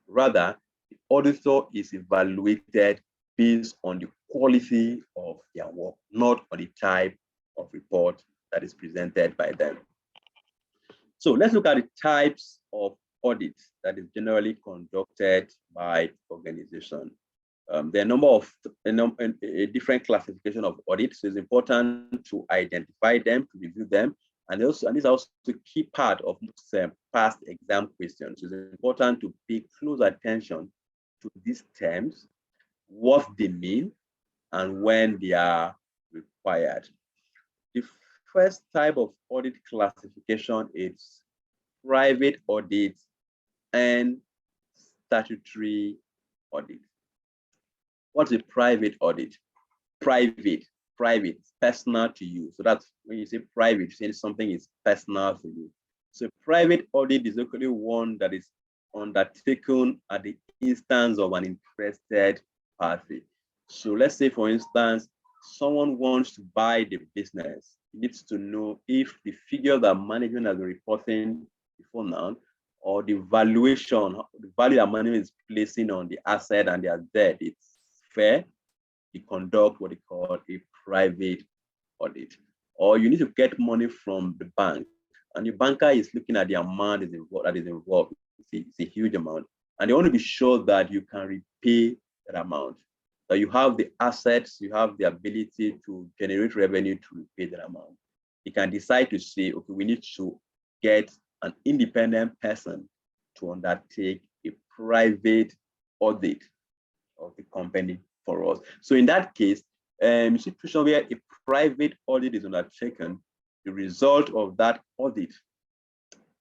Rather, the auditor is evaluated based on the quality of their work, not on the type of report that is presented by them. So let's look at the types of audits that is generally conducted by organization. There are a number of a different classification of audits, so it's important to identify them, to review them, and these are also a key part of past exam questions. So it's important to pay close attention to these terms, what they mean, and when they are required. The first type of audit classification is private audit and statutory audit. What's a private audit? Private, personal to you. So that's when you say private, saying something is personal to you. So private audit is actually one that is undertaken at the instance of an interested party. So let's say, for instance, someone wants to buy the business. He needs to know if the figure that management has been reporting before now, or the valuation, the value that management is placing on the asset and their debt, it's fair. You conduct what they call a private audit. Or you need to get money from the bank, and the banker is looking at the amount that is involved. It's a huge amount. And they want to be sure that you can repay that amount, that you have the assets, you have the ability to generate revenue to repay that amount. You can decide to say, okay, we need to get an independent person to undertake a private audit of the company for us. So in that case, situation where a private audit is undertaken, the result of that audit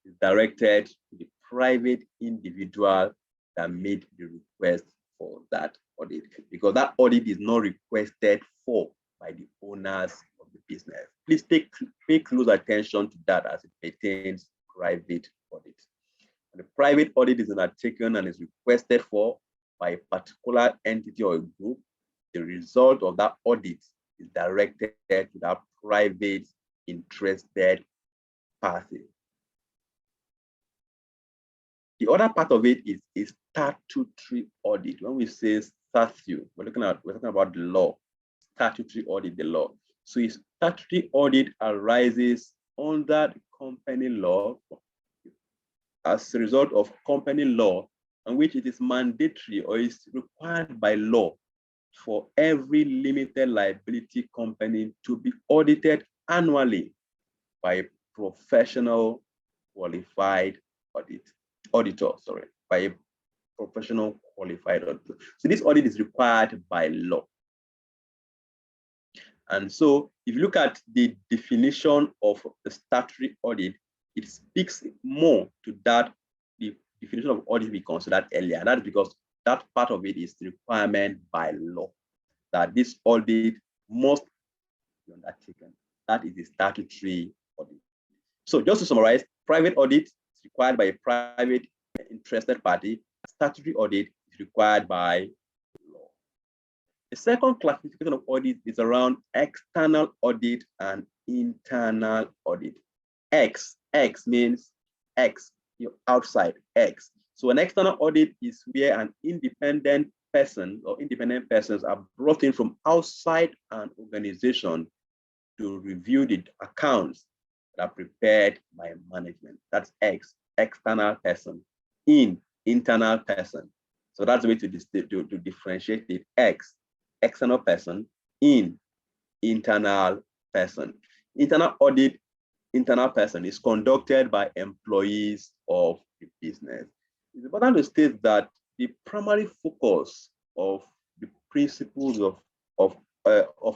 is directed to the private individual that made the request for that audit, because that audit is not requested for by the owners of the business. Please pay close attention to that as it pertains to private audit. And the private audit is undertaken and is requested for by a particular entity or a group. The result of that audit is directed to that private interested party. The other part of it is a statutory audit. When we say statute, we're talking about the law. Statutory audit, the law. So a statutory audit arises under the company law as a result of company law, in which it is mandatory or is required by law for every limited liability company to be audited annually by a professional qualified auditor, by a professional qualified auditor. So this audit is required by law. And so if you look at the definition of the statutory audit, it speaks more to that, the definition of audit we considered earlier. And that's because that part of it is the requirement by law that this audit must be undertaken. That is the statutory audit. So just to summarize, private audit is required by a private interested party. Statutory audit is required by law. The second classification of audit is around external audit and internal audit. X means X, outside X. So an external audit is where an independent person or independent persons are brought in from outside an organization to review the accounts that are prepared by management. That's X, external person. Internal person. So that's the way to differentiate it. X, external person. Internal person. Internal audit, internal person is conducted by employees of the business. It's important to state that the primary focus of the principles of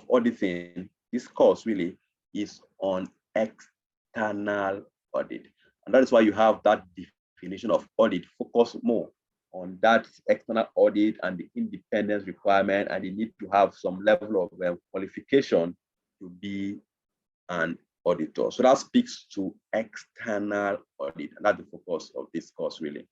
auditing, this course really, is on external audit. And that is why you have that definition of audit, focus more on that external audit and the independence requirement, and you need to have some level of qualification to be an auditor. So that speaks to external audit, and that's the focus of this course really.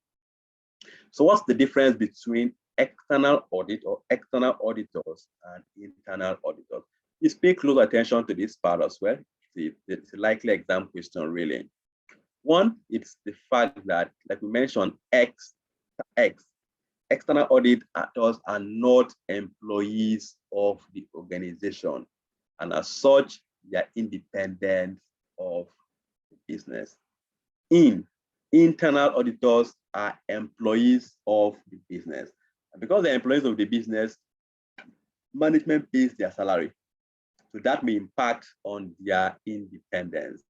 So what's the difference between external audit or external auditors and internal auditors? Please pay close attention to this part as well. It's a likely exam question really. One, it's the fact that, like we mentioned, external auditors are not employees of the organization, and as such, they are independent of the business. Internal auditors are employees of the business. And because they're employees of the business, management pays their salary. So that may impact on their independence.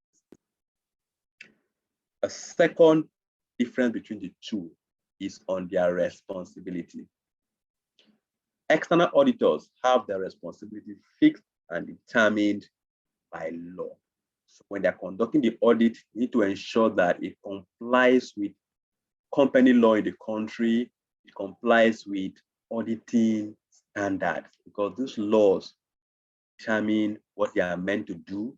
A second difference between the two is on their responsibility. External auditors have their responsibility fixed and determined by law. So when they're conducting the audit, you need to ensure that it complies with company law in the country, it complies with auditing standards, because these laws determine what they are meant to do,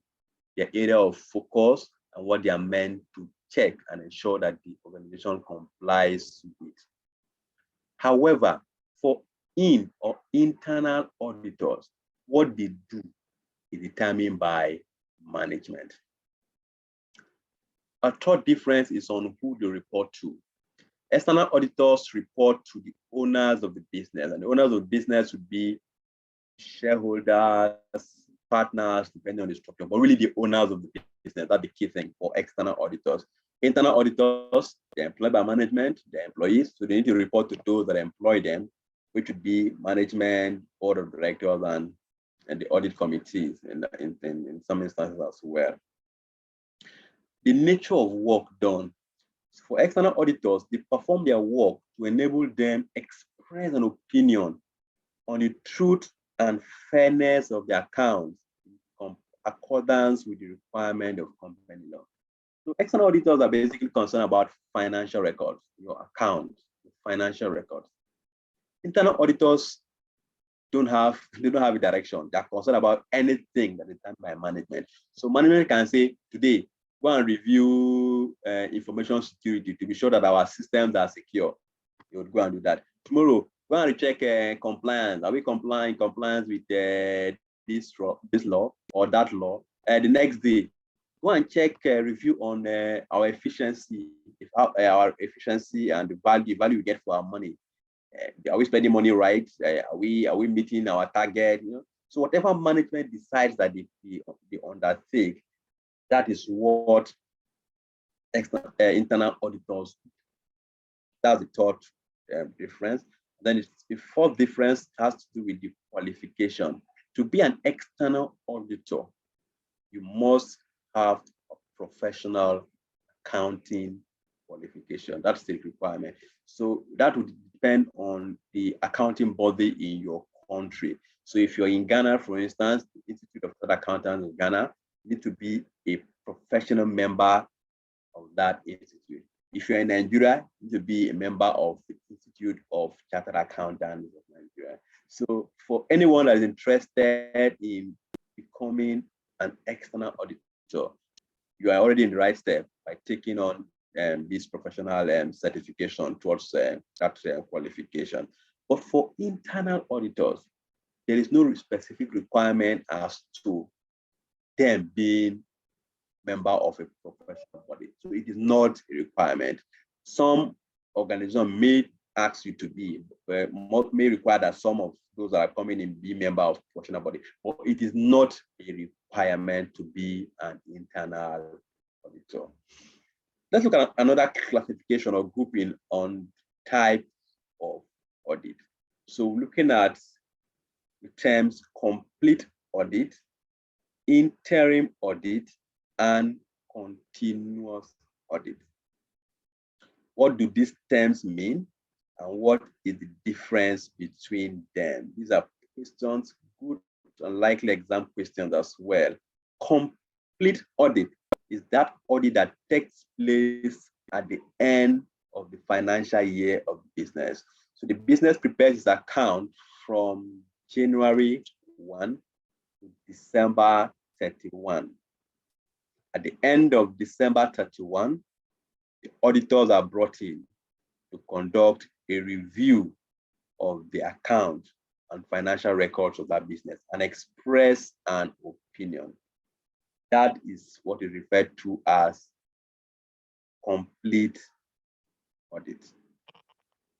their area of focus, and what they are meant to check and ensure that the organization complies with. However, for in or internal auditors, what they do is determined by management. A third difference is on who they report to. External auditors report to the owners of the business, and the owners of the business would be shareholders, partners, depending on the structure, but really the owners of the business. That's the key thing for external auditors. Internal auditors, they're employed by management, they're employees, so they need to report to those that employ them, which would be management, board of directors, and the audit committees in some instances as well. The nature of work done. For external auditors, they perform their work to enable them express an opinion on the truth and fairness of the accounts in accordance with the requirement of company law. So external auditors are basically concerned about financial records, your accounts, financial records. Internal auditors don't have a direction. They're concerned about anything that is done by management. So management can say, today, go and review information security to be sure that our systems are secure. You would go and do that. Tomorrow, go and check compliance. Are we complying compliance with this law or that law? The next day, go and check review on our efficiency, our efficiency and the value we get for our money. Are we spending money right? Are we meeting our target? You know? So whatever management decides that they undertake, that is what internal auditors do. That's the third difference. Then the fourth difference has to do with the qualification. To be an external auditor, you must have a professional accounting qualification. That's the requirement. So that would depend on the accounting body in your country. So if you're in Ghana, for instance, the Institute of Chartered Accountants in Ghana, you need to be a professional member of that institute. If you're in Nigeria, you need to be a member of the Institute of Chartered Accountants of Nigeria. So for anyone that is interested in becoming an external auditor, you are already in the right step by taking on this professional certification towards that qualification. But for internal auditors, there is no specific requirement as to them being member of a professional body. So it is not a requirement. Some organizations may ask you to be, may require that some of those that are coming in be member of professional body, but it is not a requirement to be an internal auditor. Let's look at another classification or grouping on type of audit. So looking at the terms complete audit, interim audit, and continuous audit. What do these terms mean? And what is the difference between them? These are questions, good and likely exam questions as well. Complete audit is that audit that takes place at the end of the financial year of the business. So the business prepares its account from January 1 to December 31. At the end of December 31, the auditors are brought in to conduct a review of the account and financial records of that business and express an opinion. That is what is referred to as complete audit.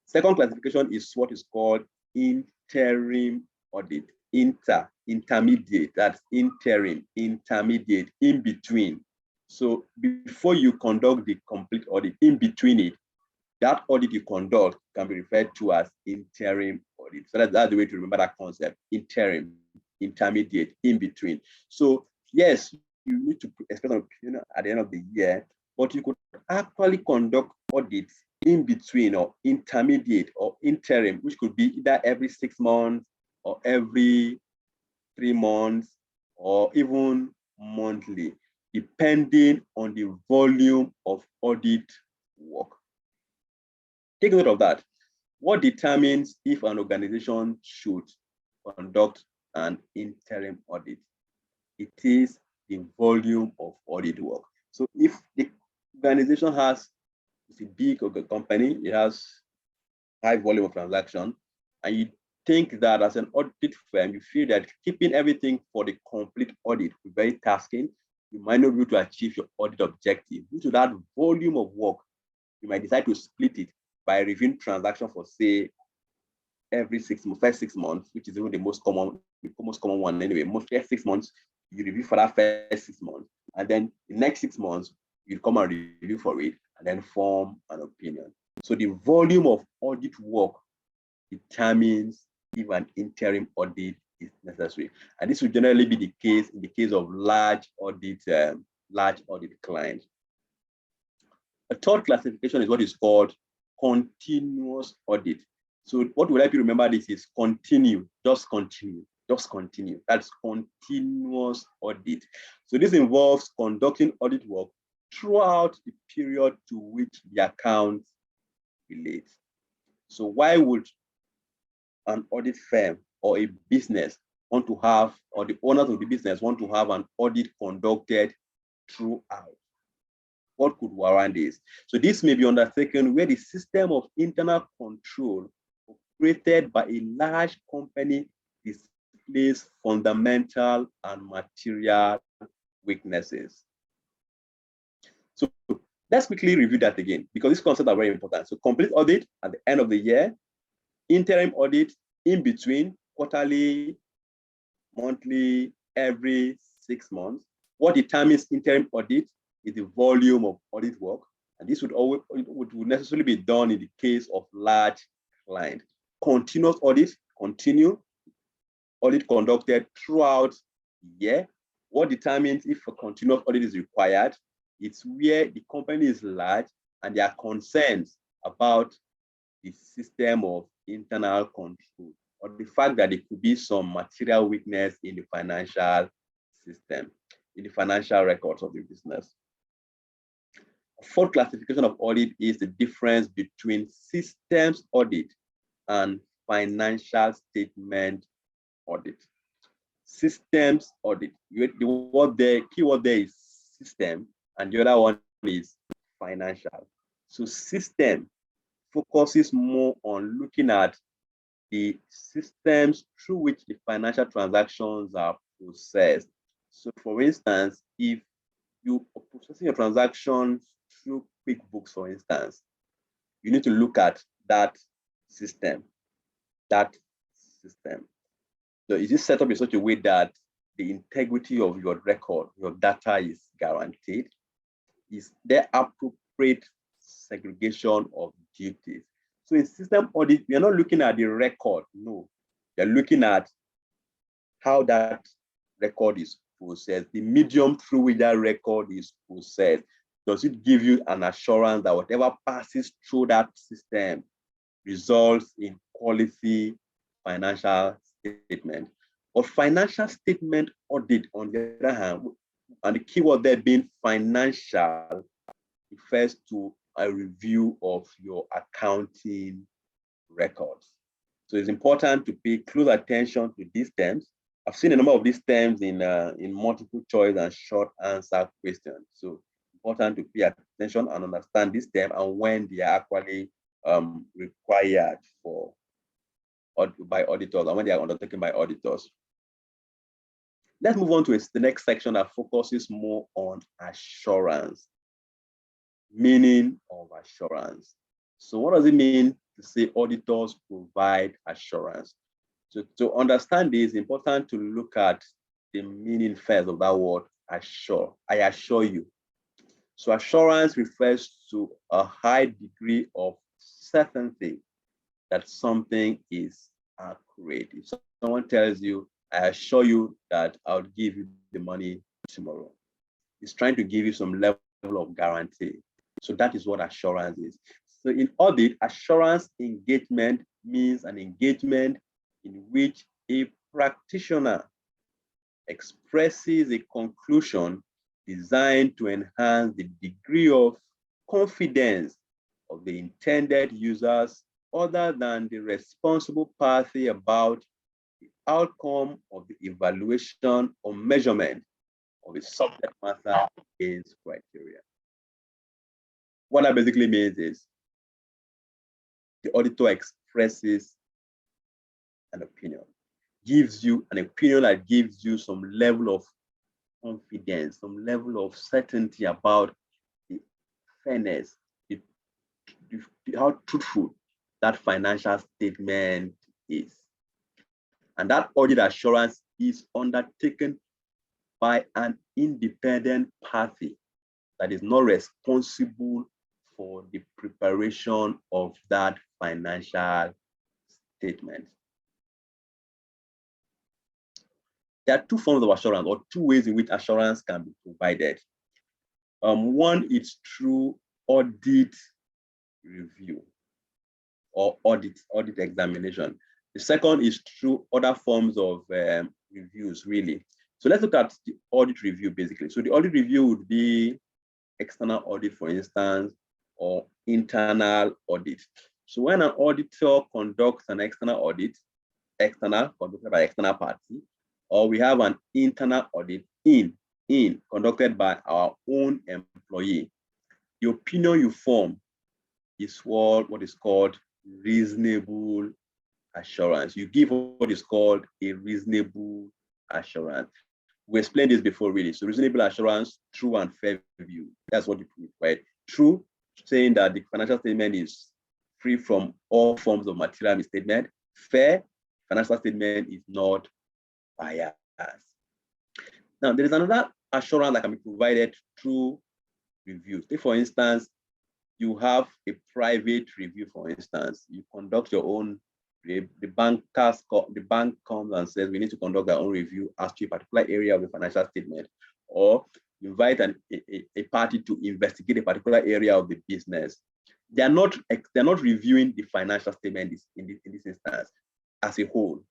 Second classification is what is called interim audit. Intermediate, that's interim, intermediate, in between. So before you conduct the complete audit, in between it, that audit you conduct can be referred to as interim audit. So that's the way to remember that concept: interim, intermediate, in between. So yes, you need to express an opinion at the end of the year, but you could actually conduct audits in between or intermediate or interim, which could be either every 6 months or every 3 months or even monthly, depending on the volume of audit work. Take note of that. What determines if an organization should conduct an interim audit? It is the volume of audit work. So if the organization has, it's a big company, it has high volume of transaction, and you think that as an audit firm, you feel that keeping everything for the complete audit will be very tasking, you might not be able to achieve your audit objective. Due to that volume of work, you might decide to split it by reviewing transactions for, say, every 6 months, first 6 months, which is even the most common one anyway. Most first 6 months, you review for that first 6 months, and then the next 6 months, you come and review for it, and then form an opinion. So the volume of audit work determines if an interim audit is necessary, and this will generally be the case in the case of large audit clients. A third classification is what is called continuous audit. So what would help you remember this is continue, just continue, just continue. That's continuous audit. So this involves conducting audit work throughout the period to which the account relates. So why would an audit firm or a business want to have, or the owners of the business want to have an audit conducted throughout? What could warrant this? So this may be undertaken where the system of internal control created by a large company displays fundamental and material weaknesses. So let's quickly review that again, because these concepts are very important. So complete audit at the end of the year, interim audit in between, quarterly, monthly, every 6 months. What determines interim audit is the volume of audit work, and this would necessarily be done in the case of large clients. Continuous audit, continue audit conducted throughout the year. What determines if a continuous audit is required? It's where the company is large and there are concerns about the system of internal control, or the fact that there could be some material weakness in the financial system, in the financial records of the business. A fourth classification of audit is the difference between systems audit and financial statement audit. Systems audit, the keyword there is system, and the other one is financial. So system focuses more on looking at the systems through which the financial transactions are processed. So for instance, if you are processing your transactions through QuickBooks, for instance, you need to look at that system. So is this set up in such a way that the integrity of your record, your data is guaranteed? Is there appropriate segregation of duties? So in system audit, we are not looking at the record, no. You're looking at how that record is processed, the medium through which that record is processed. Does it give you an assurance that whatever passes through that system results in quality financial statement? But financial statement audit, on the other hand, and the keyword there being financial, refers to a review of your accounting records. So it's important to pay close attention to these terms. I've seen a number of these terms in multiple choice and short answer questions. So important to pay attention and understand this term and when they are actually required by auditors and when they are undertaken by auditors. Let's move on to the next section that focuses more on assurance. Meaning of assurance. So what does it mean to say auditors provide assurance? So to understand this, it's important to look at the meaning first of that word, assure. I assure you. So assurance refers to a high degree of certainty that something is accurate. If someone tells you, I assure you that I'll give you the money tomorrow, it's trying to give you some level of guarantee. So that is what assurance is. So in audit, assurance engagement means an engagement in which a practitioner expresses a conclusion designed to enhance the degree of confidence of the intended users other than the responsible party about the outcome of the evaluation or measurement of a subject matter against criteria. What that basically means is the auditor expresses an opinion, gives you an opinion that gives you some level of confidence, some level of certainty about the fairness, how truthful that financial statement is. And that audit assurance is undertaken by an independent party that is not responsible for the preparation of that financial statement. There are two forms of assurance, or two ways in which assurance can be provided. One is through audit review or audit examination. The second is through other forms of reviews, really. So let's look at the audit review, basically. So the audit review would be external audit, for instance, or internal audit. So when an auditor conducts an external audit, conducted by external party, or we have an internal audit conducted by our own employee, the opinion you form is what is called reasonable assurance. You give what is called a reasonable assurance. We explained this before, really. So reasonable assurance, true and fair view. That's what you provide. True, saying that the financial statement is free from all forms of material misstatement. Fair, financial statement is not biased. Now, there is another assurance that can be provided through reviews. If, for instance, you have a private review, for instance, you conduct your own, the bank comes and says, we need to conduct our own review as to a particular area of the financial statement, or invite a party to investigate a particular area of the business. They're not reviewing the financial statement in this instance as a whole.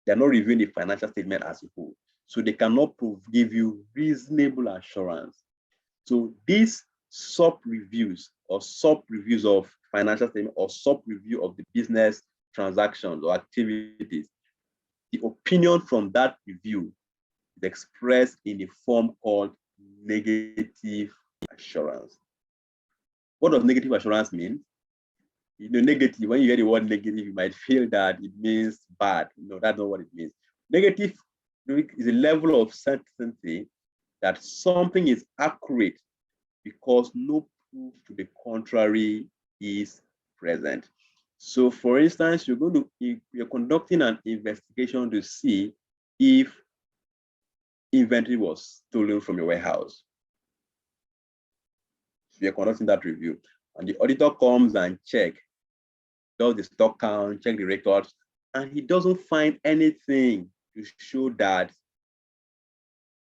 They're not reviewing the financial statement as a whole. So they cannot give you reasonable assurance. So these sub-reviews or sub-reviews of financial statement or sub-review of the business transactions or activities, the opinion from that review is expressed in a form called negative assurance. What does negative assurance mean? You know, negative, when you hear the word negative, you might feel that it means bad. No, that's not what it means. Negative is a level of certainty that something is accurate because no proof to the contrary is present. So, for instance, you're conducting an investigation to see if inventory was stolen from your warehouse. So you're conducting that review, and the auditor comes and does the stock count, check the records, and he doesn't find anything to show that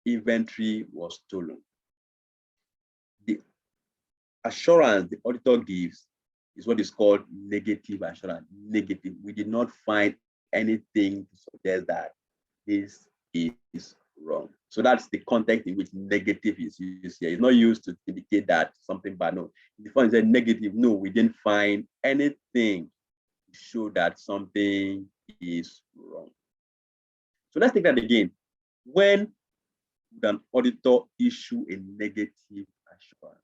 inventory was stolen. The assurance the auditor gives is what is called negative assurance. Negative. We did not find anything to suggest that this is wrong. So that's the context in which negative is used here. It's not used to indicate that something bad. No, if one said negative, no, we didn't find anything to show that something is wrong. So let's take that again. When would an auditor issue a negative assurance?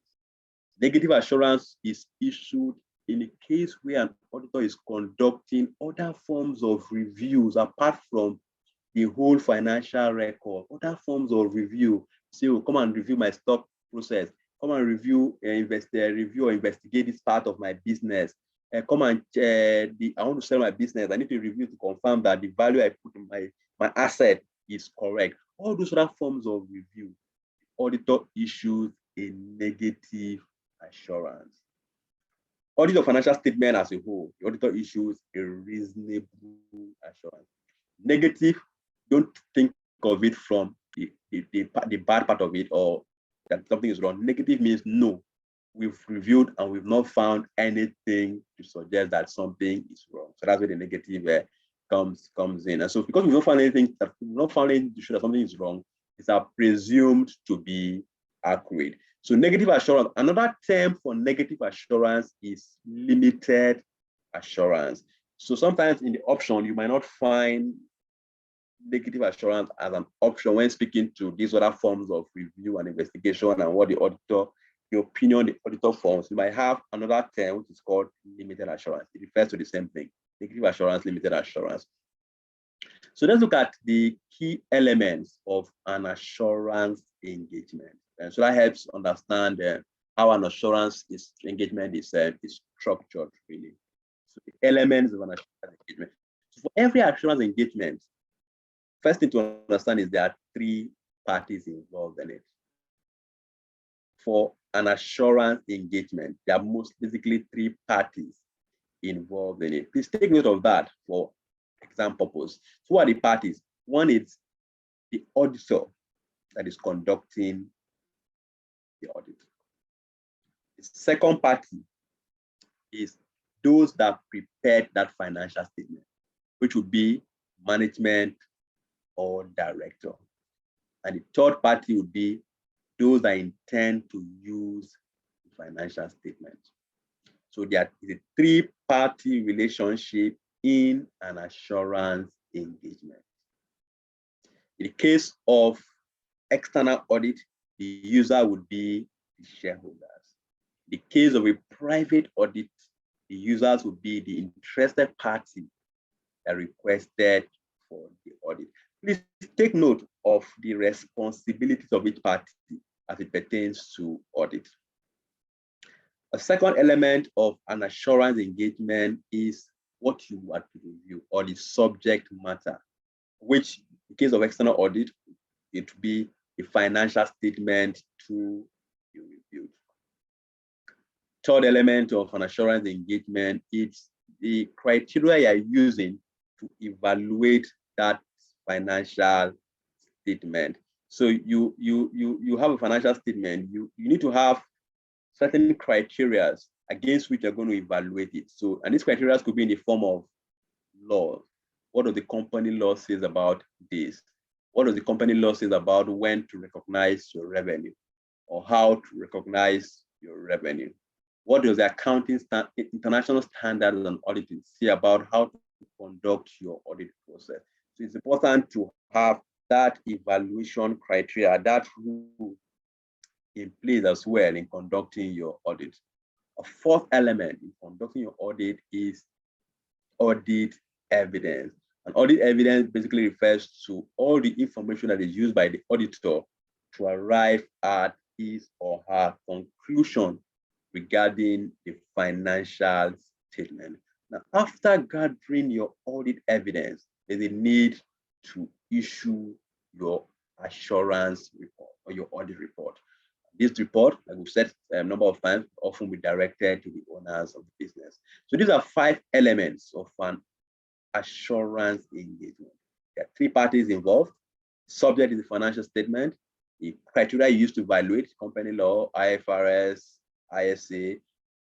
Negative assurance is issued in a case where an auditor is conducting other forms of reviews apart from the whole financial record, other forms of review. So come and review my stock process. Come and review, review or investigate this part of my business. Come and I want to sell my business. I need to review to confirm that the value I put in my asset is correct. All those other forms of review, the auditor issues a negative assurance. Audit of financial statement as a whole, the auditor issues a reasonable assurance. Negative, don't think of it from the bad part of it or that something is wrong. Negative means no, we've reviewed and we've not found anything to suggest that something is wrong. So that's where the negative comes in. And so because we've not found anything to show that something is wrong, it's presumed to be accurate. So negative assurance, another term for negative assurance is limited assurance. So sometimes in the option, you might not find negative assurance as an option when speaking to these other forms of review and investigation and what the opinion the auditor forms. You might have another term which is called limited assurance. It refers to the same thing, negative assurance, limited assurance. So let's look at the key elements of an assurance engagement. And so that helps understand how an assurance engagement is structured, really. So the elements of an assurance engagement. So for every assurance engagement, first thing to understand is there are 3 parties involved in it. For an assurance engagement, there are basically 3 parties involved in it. Please take note of that for exam purpose. So what are the parties? One is the auditor that is conducting the audit. The second party is those that prepared that financial statement, which would be management or director. And the third party would be those that intend to use the financial statement. So there is a 3-party relationship in an assurance engagement. In the case of external audit, the user would be the shareholders. In the case of a private audit, the users would be the interested party that requested for the audit. Please take note of the responsibilities of each party as it pertains to audit. A second element of an assurance engagement is what you want to review, or the subject matter, which in case of external audit, it would be a financial statement to be reviewed. Third element of an assurance engagement is the criteria you are using to evaluate that financial statement. So you have a financial statement, you need to have certain criteria against which you're going to evaluate it. So, and these criteria could be in the form of laws. What does the company law says about this? What does the company law says about when to recognize your revenue, or how to recognize your revenue? What does the accounting international standards and auditing say about how to conduct your audit process? So it's important to have that evaluation criteria, that rule in place as well in conducting your audit. A fourth element in conducting your audit is audit evidence. And audit evidence basically refers to all the information that is used by the auditor to arrive at his or her conclusion regarding the financial statement. Now, after gathering your audit evidence, there's a need to issue your assurance report or your audit report. This report, like we've said a number of times, often be directed to the owners of the business. So these are 5 elements of an assurance engagement. There are 3 parties involved. Subject is the financial statement. The criteria used to evaluate company law, IFRS, ISA,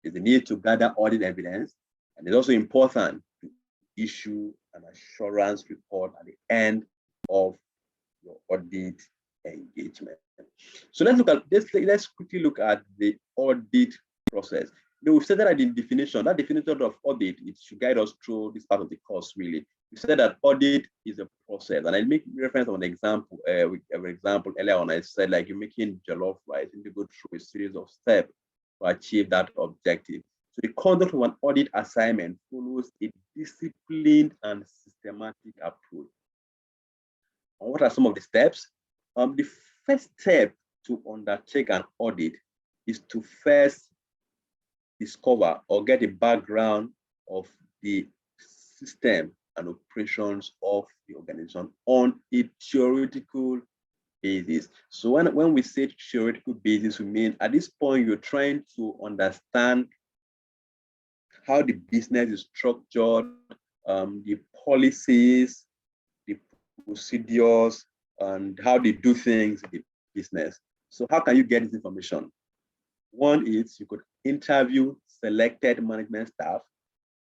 is the need to gather audit evidence. And it's also important to issue an assurance report at the end of your audit engagement. So let's look at this. Let's quickly look at the audit process. We've said that in definition, that definition of audit, it should guide us through this part of the course, really. We said that audit is a process, and I make reference to an example. Example earlier on, I said like you're making jollof rice, you need to go through a series of steps to achieve that objective. So the conduct of an audit assignment follows a disciplined and systematic approach. And what are some of the steps? The first step to undertake an audit is to first discover or get a background of the system and operations of the organization on a theoretical basis. So when we say theoretical basis, we mean at this point you're trying to understand how the business is structured, the policies, the procedures, and how they do things in the business. So how can you get this information? One is you could interview selected management staff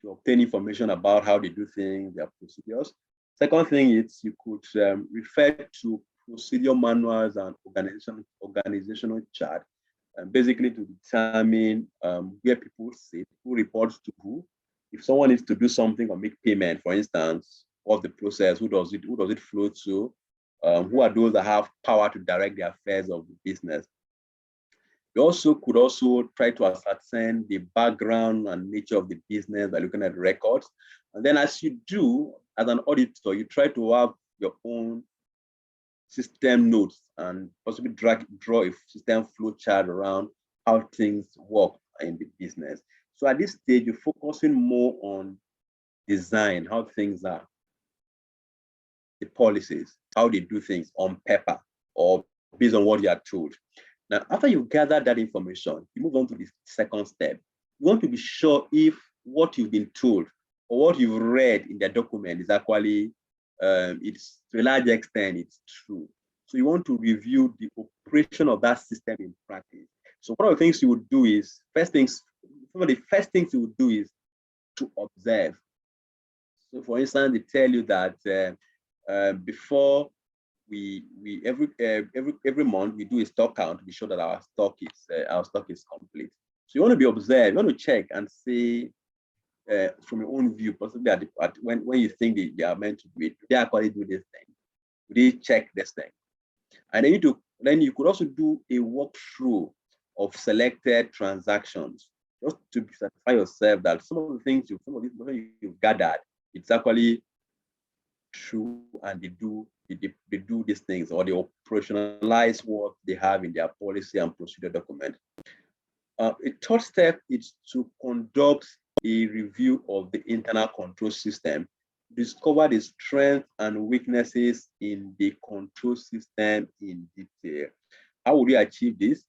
to obtain information about how they do things, their procedures. Second thing is you could refer to procedure manuals and organizational chart, basically to determine where people sit, who reports to who. If someone needs to do something or make payment, for instance, what's the process, who does it flow to, who are those that have power to direct the affairs of the business. You also could also try to ascertain the background and nature of the business by looking at records. And then as you do, as an auditor, you try to have your own system notes and possibly draw a system flow chart around how things work in the business. So at this stage, you're focusing more on design, how things are, the policies, how they do things on paper or based on what you are told. Now, after you gather that information, you move on to the second step. You want to be sure if what you've been told or what you've read in the document is actually, it's to a large extent, it's true. So you want to review the operation of that system in practice. So one of the things you would do is, some of the first things you would do is to observe. So for instance, they tell you that before every month we do a stock count to be sure that our stock is complete. So you want to be observed, you want to check and see from your own view, possibly when you think they are meant to do it, they actually do this thing. They check this thing. And then you could also do a walkthrough of selected transactions, just to satisfy yourself that some of these you've gathered, it's actually true, and they do these things, or they operationalize what they have in their policy and procedure document. A third step is to conduct a review of the internal control system, discover the strengths and weaknesses in the control system in detail. How would you achieve this?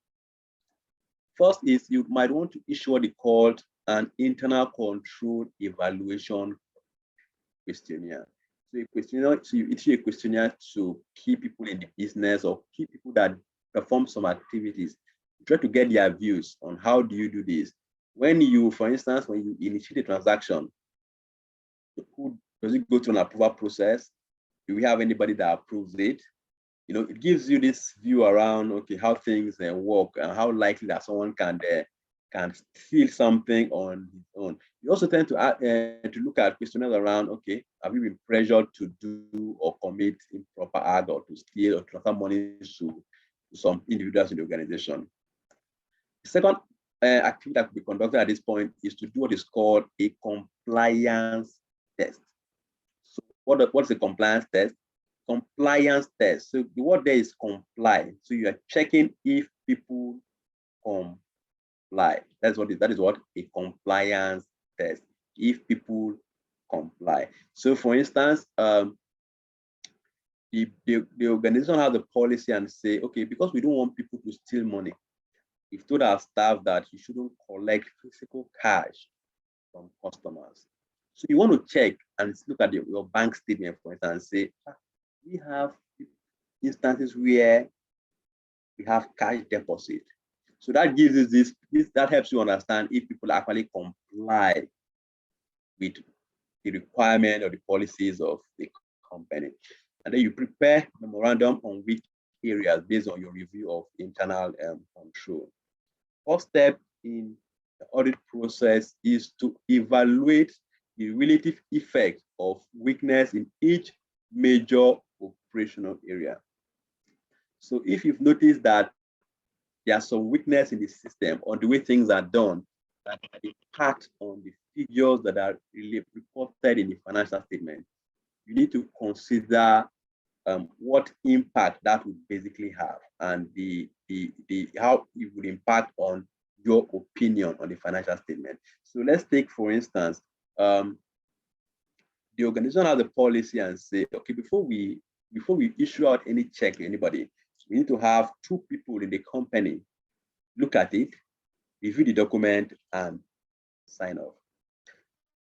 First is you might want to issue what they call an internal control evaluation questionnaire. So you issue a questionnaire to key people in the business or key people that perform some activities. You try to get their views on how do you do this. When you, for instance, when you initiate a transaction, does it go through an approval process? Do we have anybody that approves it? You know, it gives you this view around, okay, how things work and how likely that someone can steal something on his own. You also tend to look at questionnaires around, okay, have you been pressured to do or commit improper act or to steal or transfer money to some individuals in the organization? The second activity that could be conducted at this point is to do what is called a compliance test. So what's a compliance test? Compliance test. So the word there is comply. So you are checking if people comply. That is what a compliance test. If people comply. So for instance, the organization has a policy and say, okay, because we don't want people to steal money, we've told our staff that you shouldn't collect physical cash from customers. So you want to check and look at your bank statement, for instance, and say, we have instances where we have cash deposit. So that gives us this that helps you understand if people actually comply with the requirement or the policies of the company. And then you prepare a memorandum on which areas based on your review of internal control. First step in the audit process is to evaluate the relative effect of weakness in each major operational area. So if you've noticed that there are some weakness in the system on the way things are done that impact on the figures that are really reported in the financial statement, you need to consider what impact that would basically have and the how it would impact on your opinion on the financial statement. So let's take, for instance, the organization has a policy and say, okay, before we issue out any check to anybody, we need to have two people in the company look at it, review the document, and sign off.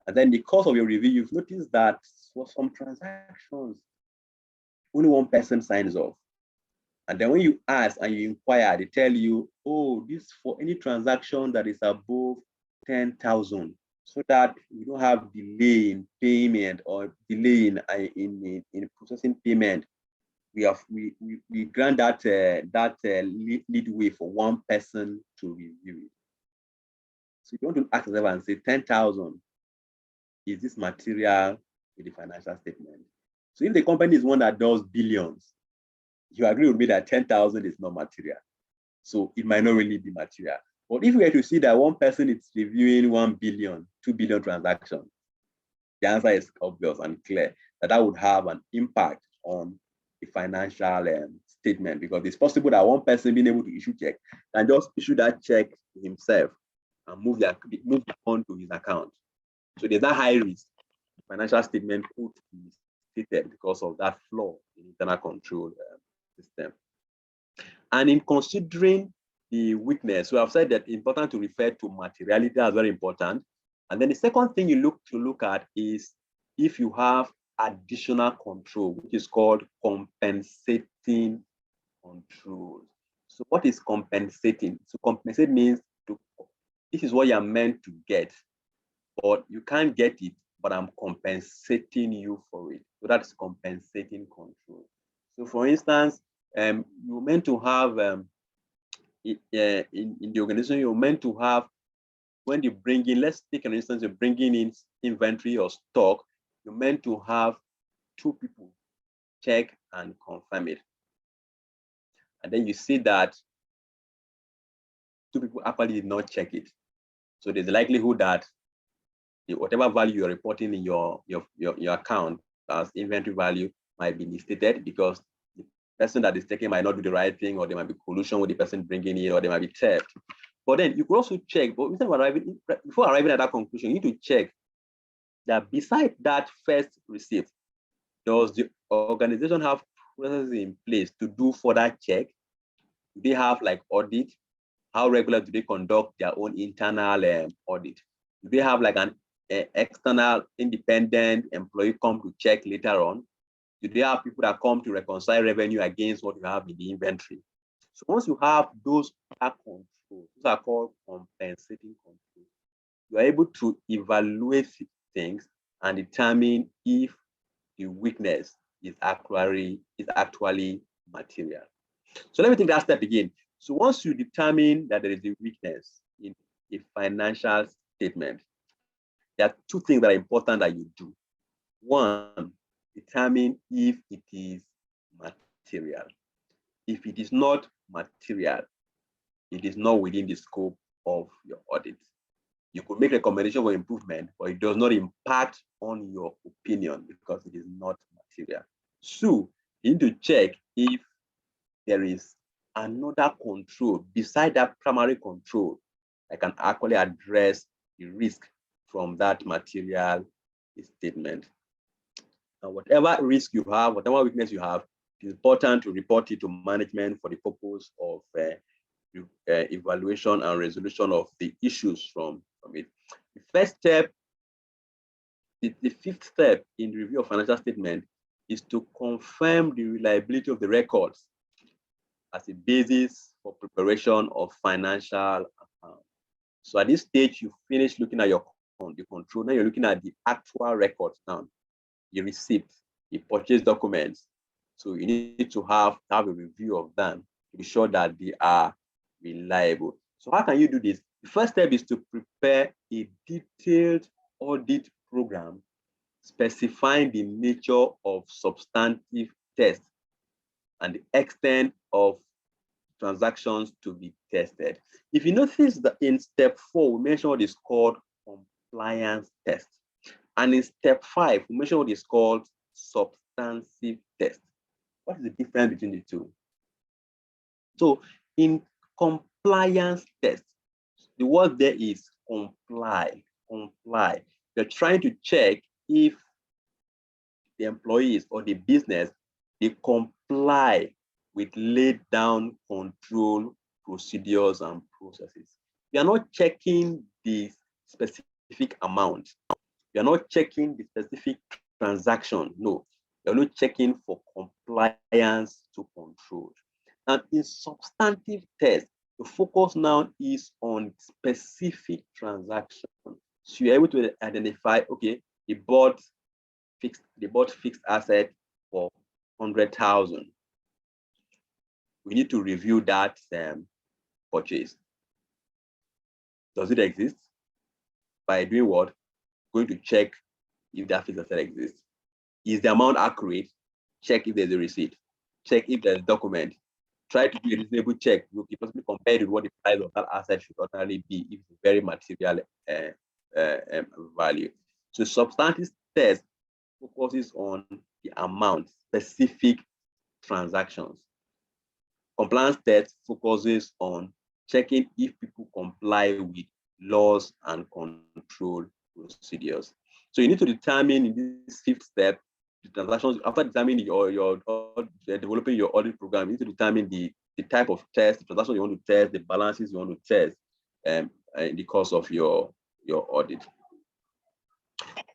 And then in the course of your review, you've noticed that for some transactions, only one person signs off. And then when you ask and you inquire, they tell you, oh, this for any transaction that is above 10,000, so that we don't have delay in payment or delay in processing payment. We grant that leadway for one person to review it. So you want to ask yourself and say 10,000, is this material in the financial statement? So if the company is one that does billions, you agree with me that 10,000 is not material. So it might not really be material. But if we were to see that one person is reviewing 1 billion, 2 billion transactions, the answer is obvious and clear that that would have an impact on the financial statement, because it's possible that one person being able to issue check can just issue that check himself and move the fund to his account. So there's that high risk. Financial statement could be stated because of that flaw in internal control system. And in considering the weakness, we have said that it's important to refer to materiality as very important. And then the second thing you look at is if you have additional control, which is called compensating control. So what is compensating? So compensate means this is what you're meant to get, but you can't get it, but I'm compensating you for it. So that's compensating control. So for instance, you're meant to have in the organization, you're meant to have, when you bring in, let's take an instance, you're bringing in inventory or stock, you're meant to have 2 people check and confirm it. And then you see that 2 people actually did not check it. So there's a likelihood that whatever value you're reporting in your account as inventory value might be misstated, because the person that is taking might not do the right thing, or there might be collusion with the person bringing it, or there might be theft. But then you could also check, but before arriving at that conclusion, you need to check that beside that first receipt, does the organization have processes in place to do further check? Do they have like audit? How regular do they conduct their own internal audit? Do they have like an external independent employee come to check later on? Do they have people that come to reconcile revenue against what you have in the inventory? So once you have those controls, those are called compensating controls, you are able to evaluate things and determine if the weakness is actually material. So let me take that step again. So once you determine that there is a weakness in a financial statement, there are 2 things that are important that you do. One, determine if it is material. If it is not material, it is not within the scope of your audit. You could make recommendation for improvement, but it does not impact on your opinion because it is not material. So you need to check if there is another control beside that primary control that can actually address the risk from that material statement. And whatever risk you have, whatever weakness you have, it is important to report it to management for the purpose of evaluation and resolution of the issues from it. The first step, the 5th step in the review of financial statement is to confirm the reliability of the records as a basis for preparation of financial accounts. So at this stage, you finish looking at the control. Now you're looking at the actual records now, the receipts, the purchase documents. So you need to have a review of them to be sure that they are reliable. So how can you do this? The first step is to prepare a detailed audit program specifying the nature of substantive tests and the extent of transactions to be tested. If you notice that in step 4, we mentioned what is called compliance test. And in step 5, we mentioned what is called substantive test. What is the difference between the two? So in compliance test, the word there is comply. You're trying to check if the employees or the business, they comply with laid down control procedures and processes. You are not checking the specific amount. You are not checking the specific transaction. No, you're not checking for compliance to control. And in substantive tests, the focus now is on specific transactions. So you're able to identify, okay, they bought fixed asset for 100,000. We need to review that purchase. Does it exist? By doing what? Going to check if that fixed asset exists. Is the amount accurate? Check if there's a receipt. Check if there's a document. try to do a reasonable check. You can possibly compare it with what the price of that asset should ordinarily be if it's a very material value. So substantive test focuses on the amount, specific transactions. Compliance test focuses on checking if people comply with laws and control procedures. So you need to determine in this fifth step the transactions. After determining your developing your audit program, you need to determine the type of test, the transaction you want to test, the balances you want to test in the course of your audit.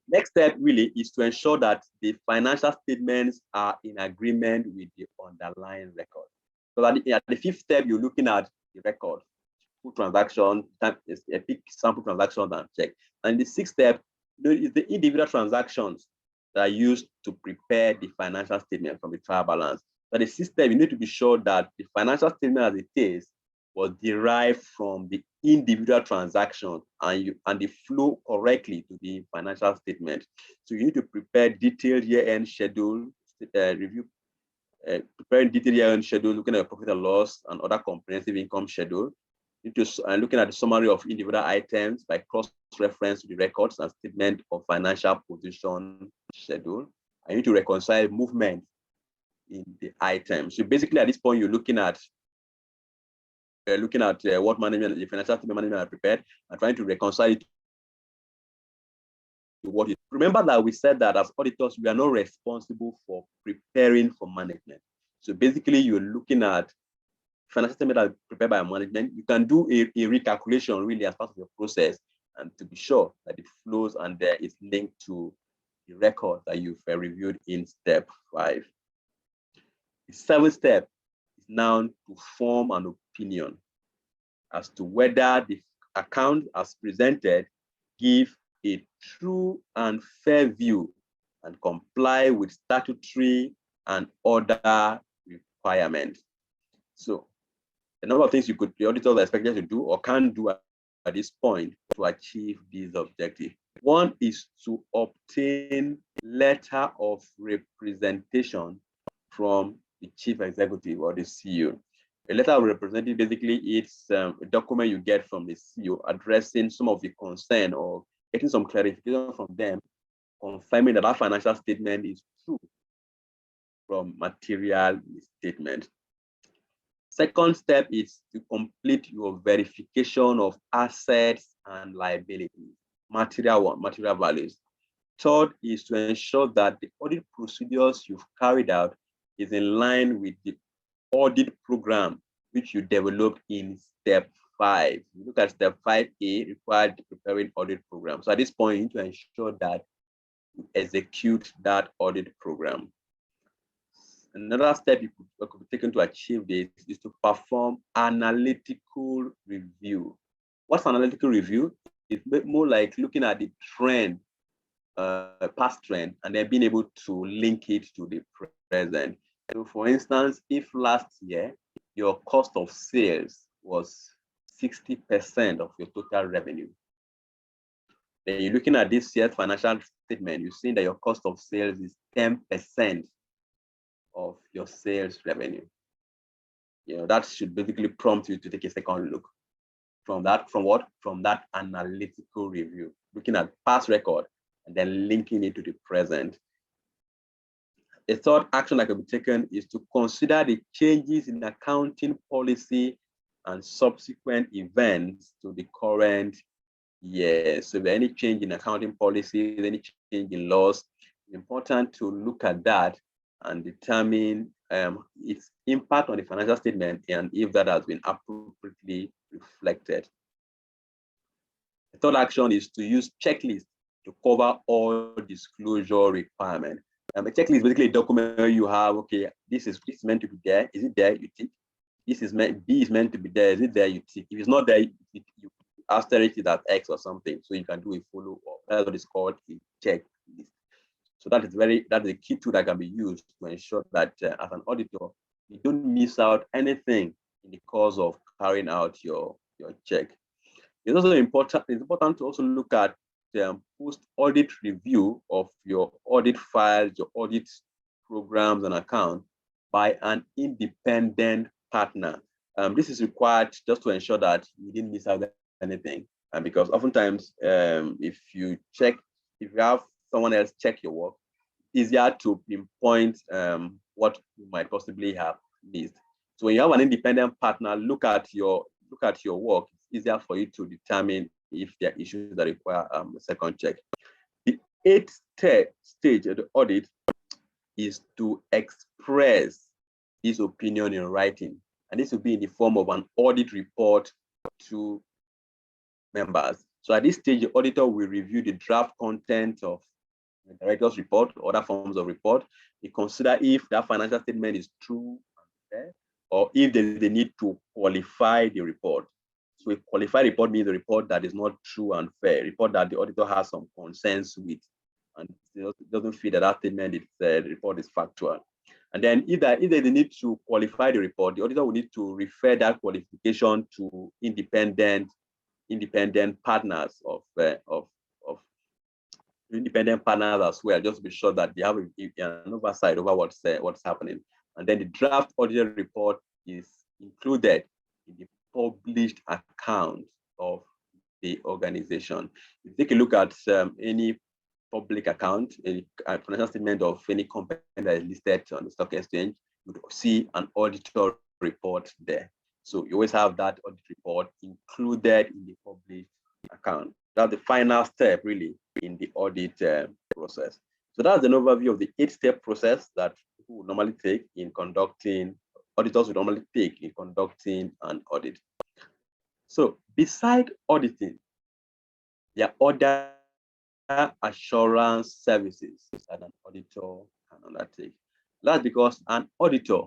Next step really is to ensure that the financial statements are in agreement with the underlying record. So at the fifth step, you're looking at the record, full transaction, pick sample transactions and check. And the sixth step is the individual transactions that are used to prepare the financial statement from the trial balance. So the sixth step, you need to be sure that the financial statement as it is was derived from the individual transaction and the flow correctly to the financial statement. So you need to prepare detailed year-end schedule, preparing detailed year-end schedule, looking at profit and loss and other comprehensive income schedule. You need to looking at the summary of individual items by cross-reference to the records and statement of financial position schedule. I need to reconcile movement in the items. So basically, at this point, you're looking at what management, the financial statement management are prepared, and trying to reconcile it to what it. Remember that we said that as auditors, we are not responsible for preparing for management. So basically, you're looking at financial statement that are prepared by management. You can do a recalculation really as part of your process, and to be sure that it flows and it's linked to the record that you've reviewed in step 5. The seventh step is now to form an opinion as to whether the account as presented give a true and fair view and comply with statutory and other requirements. So a number of things the auditors are expected to do or can do at this point to achieve these objectives. One is to obtain letter of representation from the chief executive or the CEO. A letter of representative basically it's a document you get from the CEO addressing some of the concern or getting some clarification from them, confirming that our financial statement is true from material statement. Second step is to complete your verification of assets and liabilities, material values. Third is to ensure that the audit procedures you've carried out is in line with the audit program which you developed in step 5. You look at step 5A, required preparing audit program. So at this point, you need to ensure that you execute that audit program. Another step you could be taken to achieve this is to perform analytical review. What's analytical review? It's more like looking at the trend, past trend, and then being able to link it to the present. So for instance, if last year your cost of sales was 60% of your total revenue, then you're looking at this year's financial statement, you're seeing that your cost of sales is 10% of your sales revenue. That should basically prompt you to take a second look from that analytical review, looking at past record and then linking it to the present. A third action that can be taken is to consider the changes in accounting policy and subsequent events to the current year. So if there any change in accounting policy, any change in laws, it's important to look at that and determine its impact on the financial statement and if that has been appropriately reflected. The third action is to use checklists to cover all disclosure requirements. A checklist is basically a document where you have, okay, this is meant to be there. Is it there? You tick. B is meant to be there. Is it there? You tick. If it's not there, you asterisk it at X or something, so you can do a follow-up. That's what is called a checklist. So that is a key tool that can be used to ensure that as an auditor, you don't miss out anything in the course of carrying out your check. It's also important to also look at the post-audit review of your audit files, your audit programs and accounts by an independent partner. This is required just to ensure that you didn't miss out anything. And because oftentimes, if you have someone else check your work, easier to pinpoint what you might possibly have missed. So when you have an independent partner, look at your work. It's easier for you to determine if there are issues that require a second check. The eighth stage of the audit is to express his opinion in writing, and this will be in the form of an audit report to members. So at this stage, the auditor will review the draft content of the director's report or other forms of report. They consider if that financial statement is true and fair, or if there is a need to qualify the report. So a qualified report means a report that is not true and fair, a report that the auditor has some concerns with, and it doesn't feel that that statement the report is factual. And then if there is a need to qualify the report, the auditor will need to refer that qualification to independent partners of independent partners as well, just to be sure that they have an oversight over what's happening. And then the draft audit report is included in the published account of the organization. If you take a look at any public account, a financial statement of any company that is listed on the stock exchange, you would see an auditor report there. So you always have that audit report included in the published account. That's the final step, really, in the audit process. So that's an overview of the 8-step process that people would normally take in conducting, auditors would normally take in conducting an audit. So beside auditing, there are other assurance services that an auditor can undertake. That's because an auditor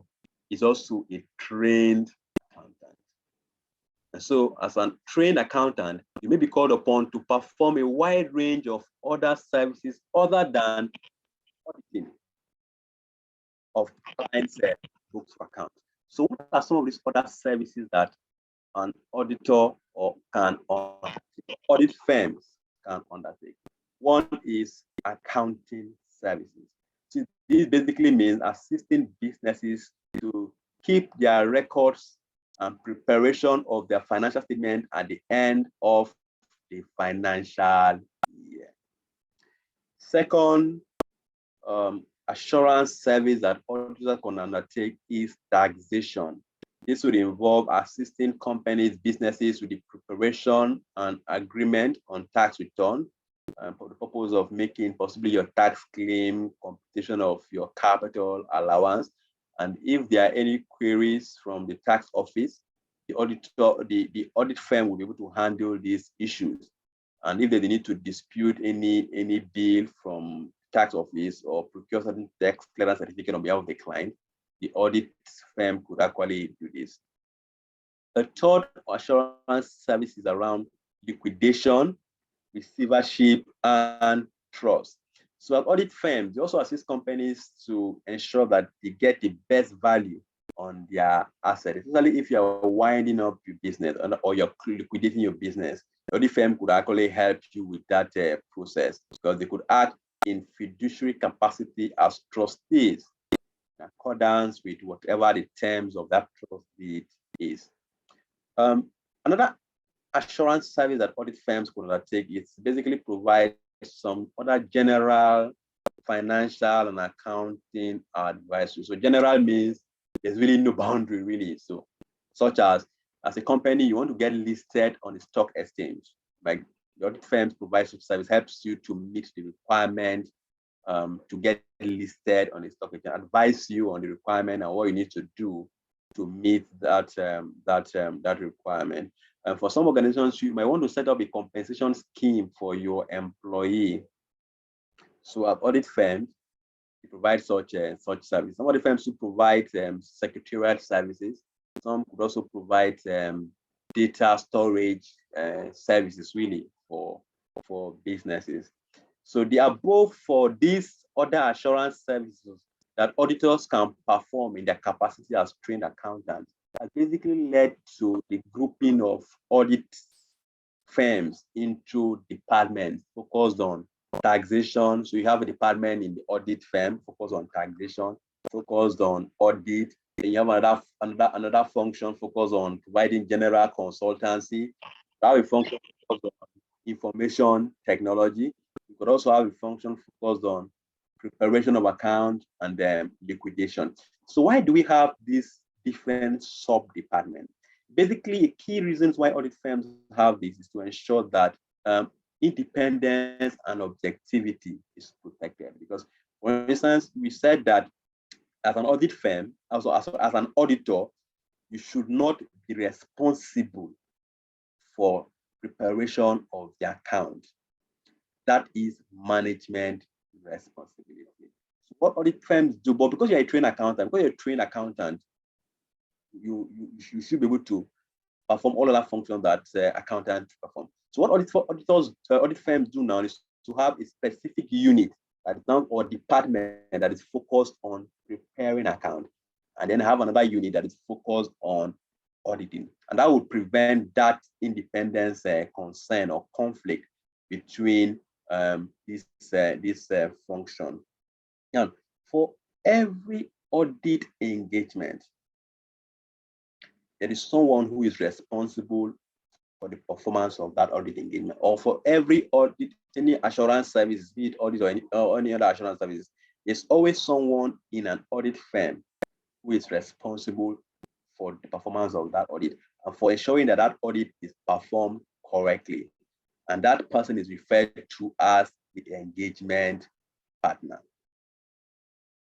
is also a trained accountant. And so as a trained accountant, you may be called upon to perform a wide range of other services other than auditing of clients' books of accounts. So what are some of these other services that an auditor or audit firms can undertake? One is accounting services. So this basically means assisting businesses to keep their records and preparation of their financial statement at the end of the financial year. Second, assurance service that auditors can undertake is taxation. This would involve assisting companies, businesses with the preparation and agreement on tax return for the purpose of making possibly your tax claim, computation of your capital allowance. And if there are any queries from the tax office, the audit firm will be able to handle these issues. And if they need to dispute any bill from tax office or procure certain tax clearance certificate on behalf of the client, the audit firm could actually do this. A third assurance service is around liquidation, receivership, and trust. So at audit firms, they also assist companies to ensure that they get the best value on their assets, especially if you're winding up your business or you're liquidating your business. The audit firm could actually help you with that process, because they could act in fiduciary capacity as trustees in accordance with whatever the terms of that trust deed is. Another assurance service that audit firms could undertake is basically provide some other general financial and accounting advisory. So general means there's really no boundary, really. So such as a company, you want to get listed on the stock exchange, like the audit firms provide such service, helps you to meet the requirement to get listed on the stock exchange, advise you on the requirement and what you need to do to meet that requirement. And for some organizations, you might want to set up a compensation scheme for your employee. So at audit firms, they provide such service. Some audit firms who provide secretarial services. Some could also provide data storage services, really, for businesses. So the above for these other assurance services that auditors can perform in their capacity as trained accountants has basically led to the grouping of audit firms into departments focused on taxation. So you have a department in the audit firm focused on taxation, focused on audit, Then you have another function focused on providing general consultancy. You have a function focused on information technology. You could also have a function focused on preparation of account and liquidation. So why do we have these different sub-departments? Basically, key reasons why audit firms have this is to ensure that independence and objectivity is protected. Because, for instance, we said that as an audit firm, also as an auditor, you should not be responsible for preparation of the account. That is management responsibility. So what audit firms do, but because you're a trained accountant, you should be able to perform all other functions that accountants perform. So what audit firms do now is to have a specific unit that is now, or department that is focused on preparing account, and then have another unit that is focused on auditing, and that would prevent that independence concern or conflict between this function. And for every audit engagement, there is someone who is responsible for the performance of that audit engagement, or for every audit, any assurance service, be it audit or any other assurance services. There's always someone in an audit firm who is responsible for the performance of that audit and for ensuring that that audit is performed correctly. And that person is referred to as the engagement partner.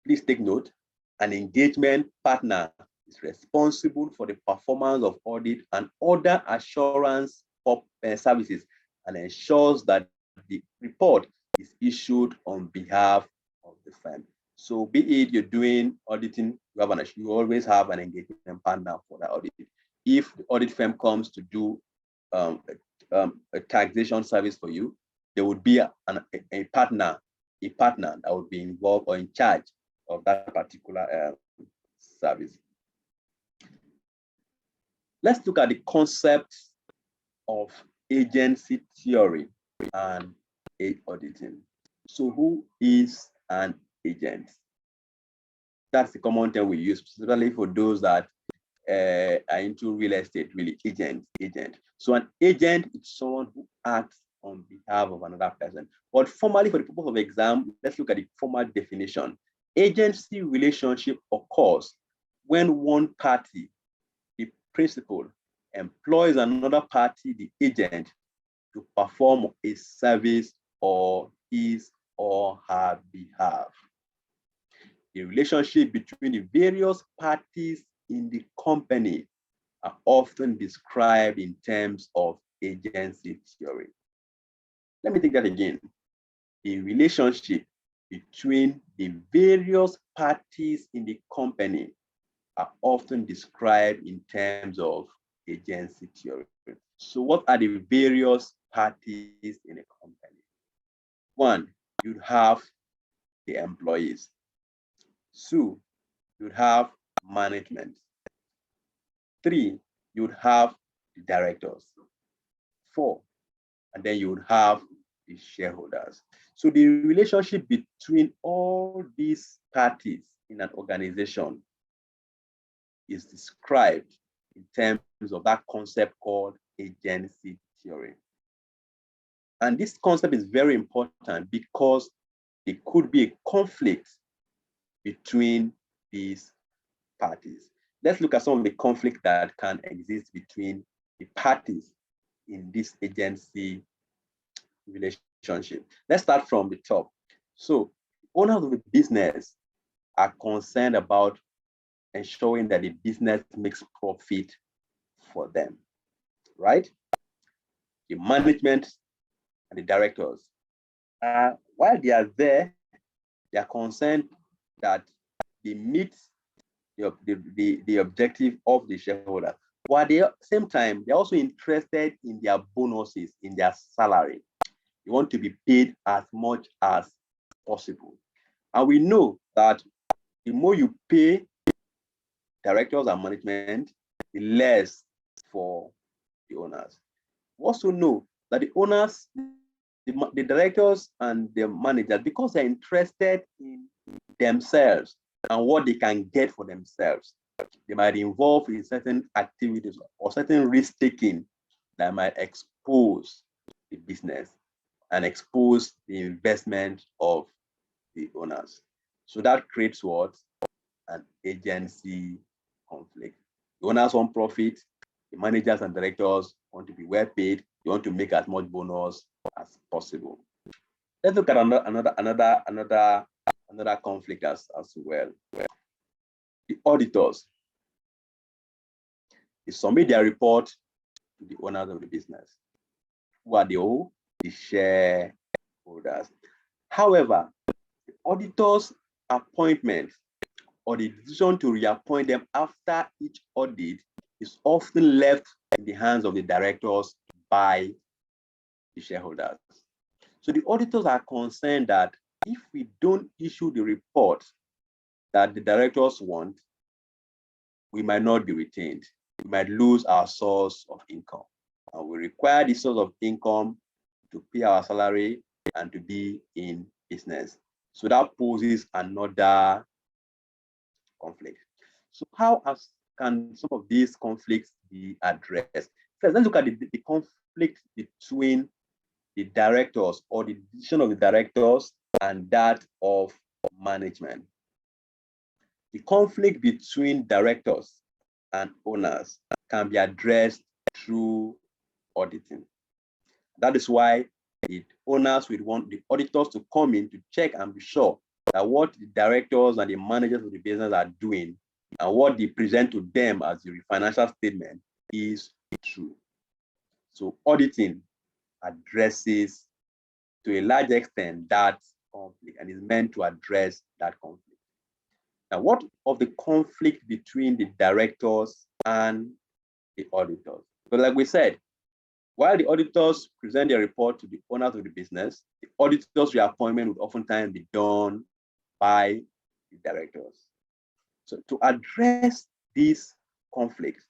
Please take note, an engagement partner is responsible for the performance of audit and other assurance services and ensures that the report is issued on behalf of the firm. So be it you're doing auditing, you always have an engagement partner for the audit. If the audit firm comes to do a taxation service for you, there would be a partner that would be involved or in charge of that particular service. Let's look at the concept of agency theory and auditing. So who is an agent? That's the common term we use, especially for those that are into real estate, really, agent. So an agent is someone who acts on behalf of another person. But formally, for the purpose of exam, let's look at the formal definition. Agency relationship occurs when one party, the principal, employs another party, the agent, to perform a service on his or her behalf. The relationship between the various parties in the company are often described in terms of agency theory. Let me take that again. The relationship between the various parties in the company are often described in terms of agency theory. So what are the various parties in a company? One, you'd have the employees. Two, you'd have management. Three, you'd have the directors. Four, and then you would have the shareholders. So the relationship between all these parties in an organization is described in terms of that concept called agency theory. And this concept is very important because there could be a conflict between these parties. Let's look at some of the conflict that can exist between the parties in this agency relationship. Let's start from the top. So owners of the business are concerned about ensuring that the business makes profit for them, right? The management and the directors, while they are there, they are concerned that they meet the objective of the shareholder. But at the same time, they're also interested in their bonuses, in their salary. They want to be paid as much as possible. And we know that the more you pay directors and management, the less for the owners. We also know that the owners, the directors and the managers, because they're interested in themselves and what they can get for themselves, They might involve in certain activities or certain risk-taking that might expose the business and expose the investment of the owners. So that creates what? An agency conflict. The owners want profit, the managers and directors want to be well paid, they want to make as much bonus as possible. Let's look at another conflict as well. The auditors, they submit their report to the owners of the business, who are the shareholders. However, the auditor's appointment or the decision to reappoint them after each audit is often left in the hands of the directors by the shareholders. So the auditors are concerned that if we don't issue the report that the directors want, we might not be retained. We might lose our source of income. And we require the source of income to pay our salary and to be in business. So that poses another conflict. So how can some of these conflicts be addressed? First, let's look at the conflict between the directors or the decision of the directors and that of management. The conflict between directors and owners can be addressed through auditing. That is why the owners would want the auditors to come in to check and be sure that what the directors and the managers of the business are doing and what they present to them as the financial statement is true. So auditing addresses to a large extent that conflict and is meant to address that conflict. Now, what of the conflict between the directors and the auditors? So like we said, while the auditors present their report to the owners of the business, the auditors' reappointment would oftentimes be done by the directors. So to address these conflicts,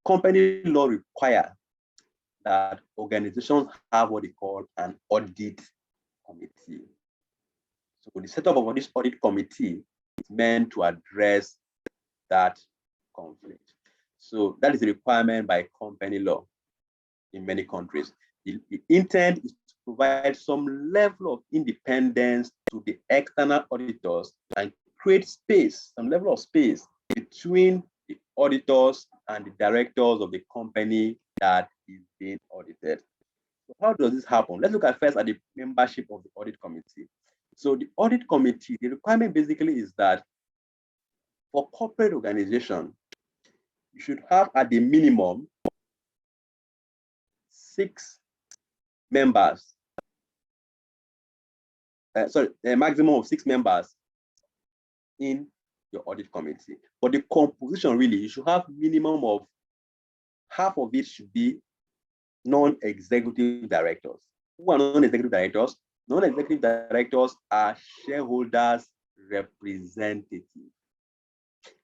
company law requires that organizations have what they call an audit committee. So the setup of this audit committee is meant to address that conflict. So that is a requirement by company law in many countries. The intent is to provide some level of independence to the external auditors and create space, some level of space between the auditors and the directors of the company that is being audited. So how does this happen? Let's look at first at the membership of the audit committee. So the audit committee, the requirement basically is that for corporate organization, you should have at the minimum 6 members. A maximum of 6 members in your audit committee. But the composition really, you should have minimum of half of it should be non-executive directors. Who are non-executive directors? Non-executive directors are shareholders' representatives.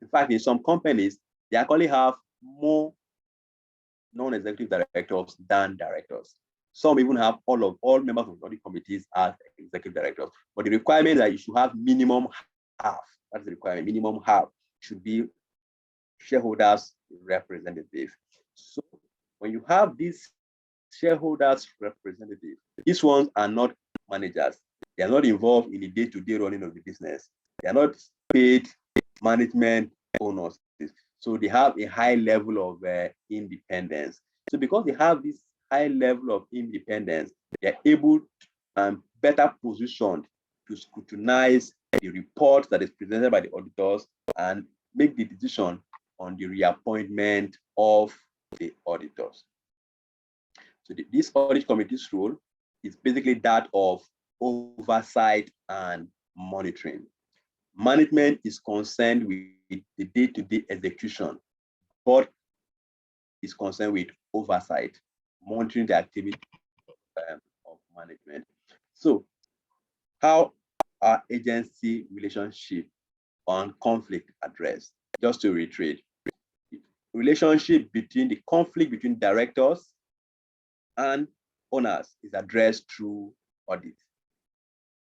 In fact, in some companies, they actually have more non-executive directors than directors. Some even have all members of audit committees as executive directors. But the requirement is that you should have minimum half. That's the requirement. Minimum half should be shareholders' representatives. So when you have these shareholders' representatives, these ones are not managers. They are not involved in the day-to-day running of the business. They are not paid management owners. So they have a high level of independence. So because they have this high level of independence, they are able and better positioned to scrutinize the report that is presented by the auditors and make the decision on the reappointment of the auditors. So this audit committee's role is basically that of oversight and monitoring. Management is concerned with the day-to-day execution. Board is concerned with oversight, monitoring the activity of management. So how are agency relationship on conflict addressed? Just to reiterate, relationship between the conflict between directors and owners is addressed through audit.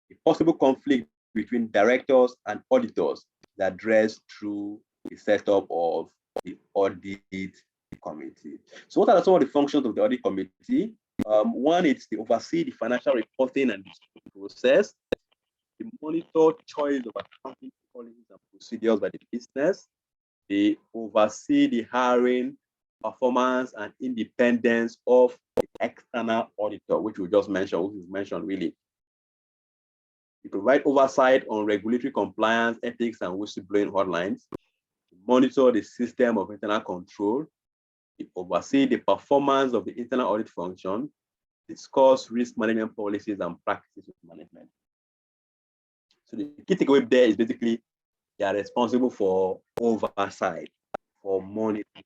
The possible conflict between directors and auditors is addressed through the setup of the audit committee. So what are some of the functions of the audit committee? One is to oversee the financial reporting and process, they monitor choice of accounting policies and procedures by the business, they oversee the hiring, performance, and independence of the external auditor, which we just mentioned, which is mentioned really. They provide oversight on regulatory compliance, ethics, and whistleblowing hotlines, monitor the system of internal control, they oversee the performance of the internal audit function, discuss risk management policies and practices with management. So the key takeaway there is basically they are responsible for oversight, for monitoring.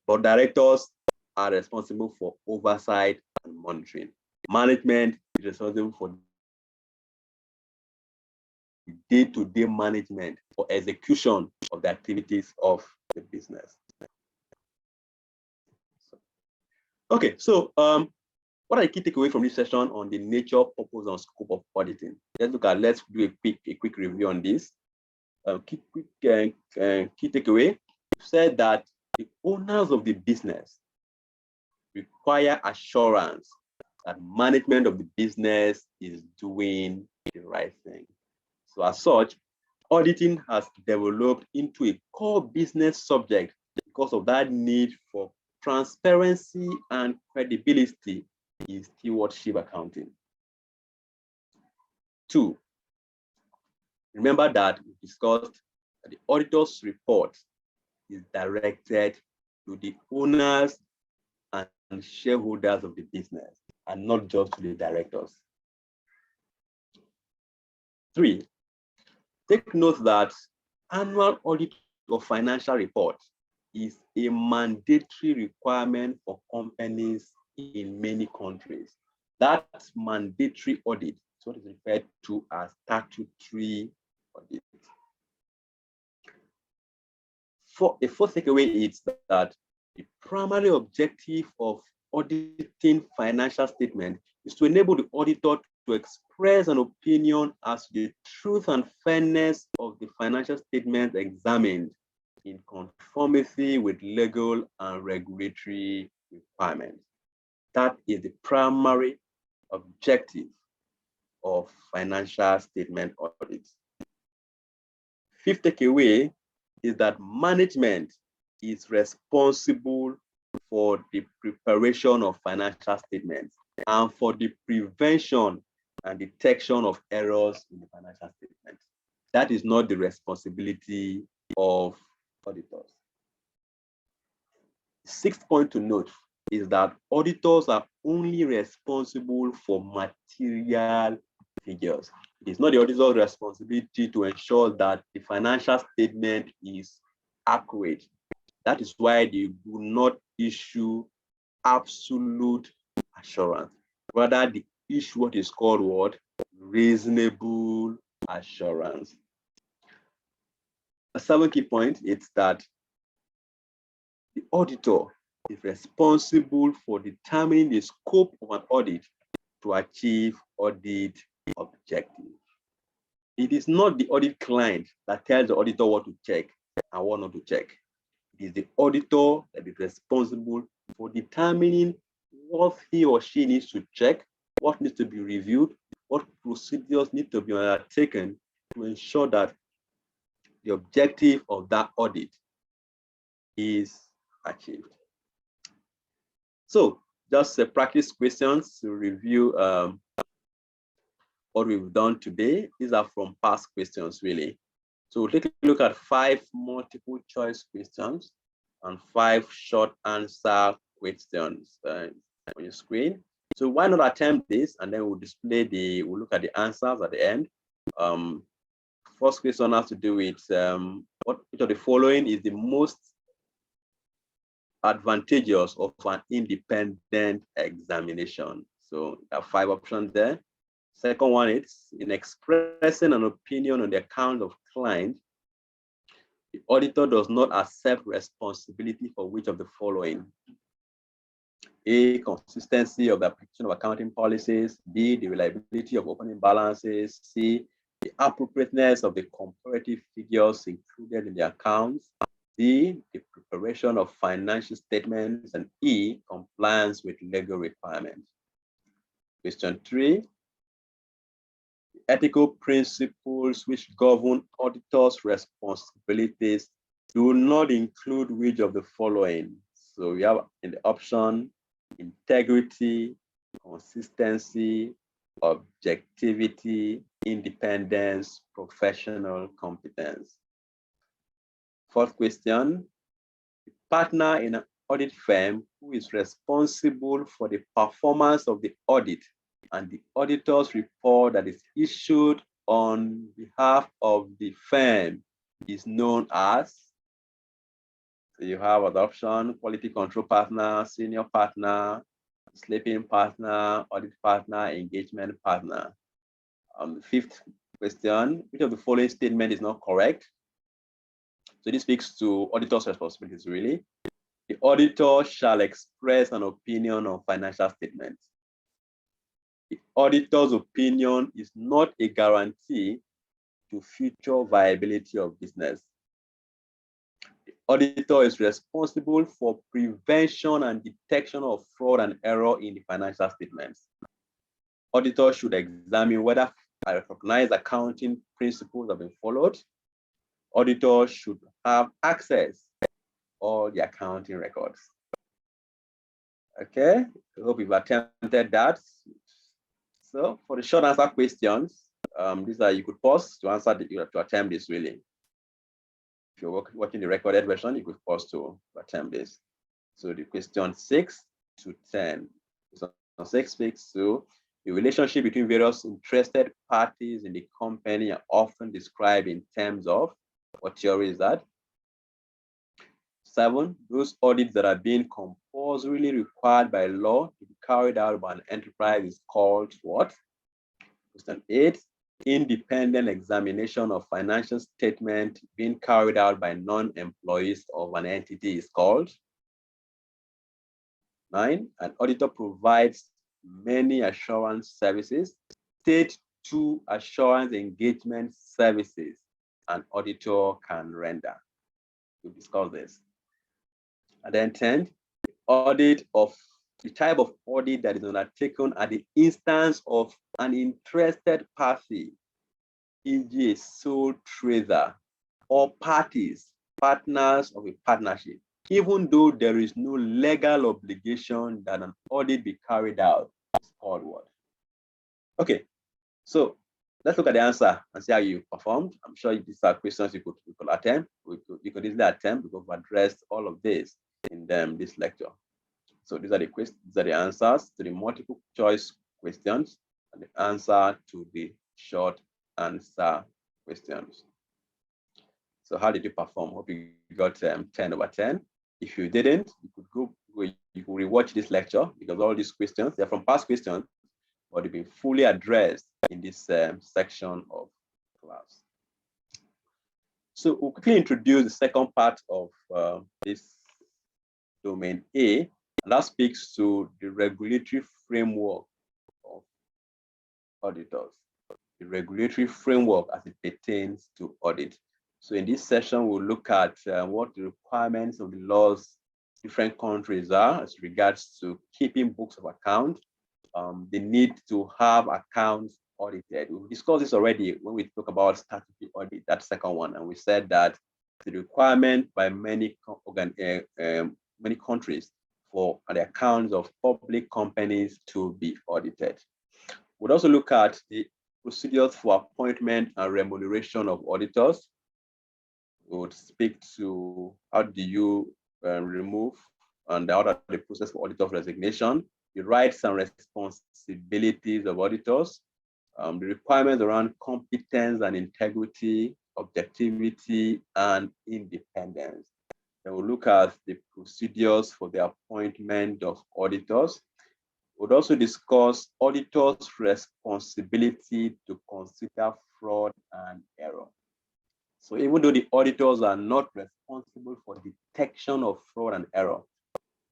But directors are responsible for oversight and monitoring. Management is responsible for day-to-day management or execution of the activities of the business. Okay, so what are the key takeaways from this session on the nature, purpose, and scope of auditing? Let's do a quick review on this. Key takeaway said that the owners of the business require assurance that management of the business is doing the right thing. So as such, auditing has developed into a core business subject because of that need for transparency and credibility in stewardship accounting. 2, remember that we discussed that the auditor's report is directed to the owners and shareholders of the business and not just to the directors. 3, take note that annual audit of financial report is a mandatory requirement for companies in many countries. That mandatory audit is what is referred to as statutory audit. A fourth takeaway is that the primary objective of auditing financial statement is to enable the auditor to express an opinion as to the truth and fairness of the financial statement examined in conformity with legal and regulatory requirements. That is the primary objective of financial statement audits. Fifth takeaway is that management is responsible for the preparation of financial statements and for the prevention and detection of errors in the financial statement. That is not the responsibility of auditors. Sixth point to note is that auditors are only responsible for material figures. It is not the auditor's responsibility to ensure that the financial statement is accurate. That is why they do not issue absolute assurance. Rather, they issue what is called what? Reasonable assurance. A seventh key point is that the auditor is responsible for determining the scope of an audit to achieve audit objectives. It is not the audit client that tells the auditor what to check and what not to check. It is the auditor that is responsible for determining what he or she needs to check, what needs to be reviewed, what procedures need to be undertaken to ensure that the objective of that audit is achieved. So just practice questions to review what we've done today. These are from past questions, really. So we'll take a look at 5 multiple choice questions and 5 short answer questions on your screen. So why not attempt this, and then we'll look at the answers at the end. First question has to do with which of the following is the most advantageous of an independent examination. So there are 5 options there. Second one is, in expressing an opinion on the account of client, the auditor does not accept responsibility for which of the following? A, consistency of the application of accounting policies. B, the reliability of opening balances. C, the appropriateness of the comparative figures included in the accounts, D, the preparation of financial statements, and E, compliance with legal requirements. Question 3, the ethical principles which govern auditors' responsibilities do not include which of the following? So we have in the option integrity, consistency, objectivity, independence, professional competence. Fourth question, the partner in an audit firm who is responsible for the performance of the audit and the auditor's report that is issued on behalf of the firm is known as, so you have an option, quality control partner, senior partner, sleeping partner, audit partner, engagement partner. The fifth question, which of the following statement is not correct? So this speaks to auditor's responsibilities, really. The auditor shall express an opinion on financial statements. The auditor's opinion is not a guarantee to future viability of business. The auditor is responsible for prevention and detection of fraud and error in the financial statements. Auditor should examine whether recognized accounting principles have been followed. Auditor should have access to all the accounting records. Okay, I hope you've attempted that. So for the short answer questions, these are, you could pause to answer to attempt this really. If you're watching the recorded version, you could pause to attempt this. So the question 6 to 10. Question 6 speaks to the relationship between various interested parties in the company are often described in terms of, what theory is that? 7, those audits that are being compulsorily required by law to be carried out by an enterprise is called what? Question 8, independent examination of financial statement being carried out by non-employees of an entity is called? 9, an auditor provides many assurance services. State 2 assurance engagement services an auditor can render. We'll discuss this. And then 10, audit of the type of audit that is undertaken at the instance of an interested party, e.g. a sole trader, or parties, partners of a partnership, even though there is no legal obligation that an audit be carried out, is called what? Okay, so let's look at the answer and see how you performed. I'm sure these are questions you could attempt. You could easily attempt because we've addressed all of this in this lecture. So these are the questions, these are the answers to the multiple choice questions and the answer to the short answer questions. So how did you perform? Hope you got 10 over 10. If you didn't, you could you could rewatch this lecture because all these questions, they're from past questions, but they've been fully addressed in this section of class. So we'll quickly introduce the second part of this domain A, and that speaks to the regulatory framework of auditors, the regulatory framework as it pertains to audit. So in this session, we'll look at what the requirements of the laws different countries are as regards to keeping books of account, the need to have accounts audited. We've discussed this already when we talk about statutory audit, that second one, and we said that the requirement by many countries for the accounts of public companies to be audited. We'll also look at the procedures for appointment and remuneration of auditors. We would speak to how do you remove and how are the process for auditor resignation, the rights and responsibilities of auditors, the requirements around competence and integrity, objectivity, and independence. Then we'll look at the procedures for the appointment of auditors. We'll also discuss auditors' responsibility to consider fraud and error. So even though the auditors are not responsible for detection of fraud and error,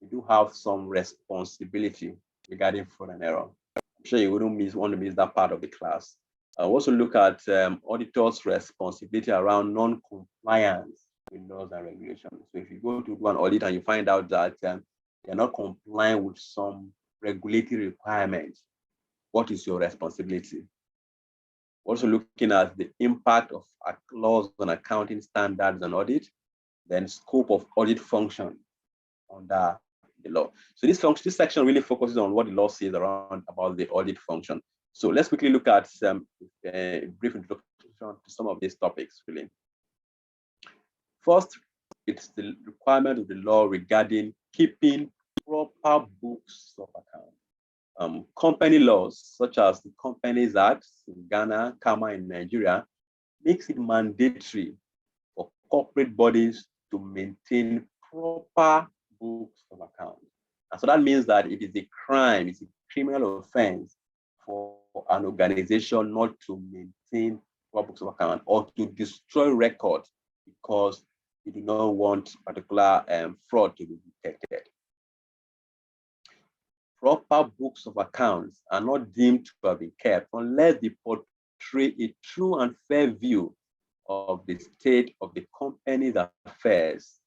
we do have some responsibility regarding fraud and error. I'm sure you wouldn't want to miss that part of the class. I'll also look at auditors' responsibility around non-compliance with laws and regulations. So if you go to do an audit and you find out that you're not complying with some regulatory requirements, what is your responsibility? Also looking at the impact of laws on accounting standards and audit, then scope of audit function under the law. So this section really focuses on what the law says around about the audit function. So let's quickly look at some brief introduction to some of these topics, really. First, it's the requirement of the law regarding keeping proper books of account. Company laws, such as the Companies Act in Ghana, CAMA in Nigeria, makes it mandatory for corporate bodies to maintain proper books of account. And so that means that it is a crime, it's a criminal offense for an organization not to maintain proper books of account or to destroy records because you do not want particular fraud to be detected. Proper books of accounts are not deemed to have been kept unless they portray a true and fair view of the state of the company's affairs,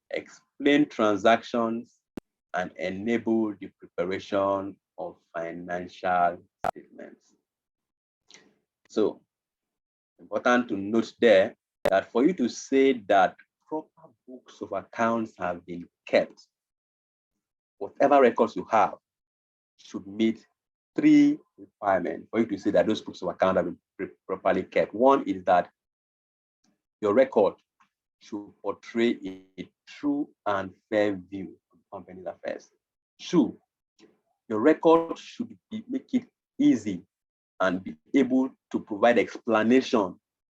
explain transactions, and enable the preparation of financial statements. So, important to note there that for you to say that proper books of accounts have been kept, whatever records you have should meet 3 requirements for you to say that those books of account have been properly kept. One is that your record should portray a true and fair view of the company's affairs. 2, your record should make it easy and be able to provide explanation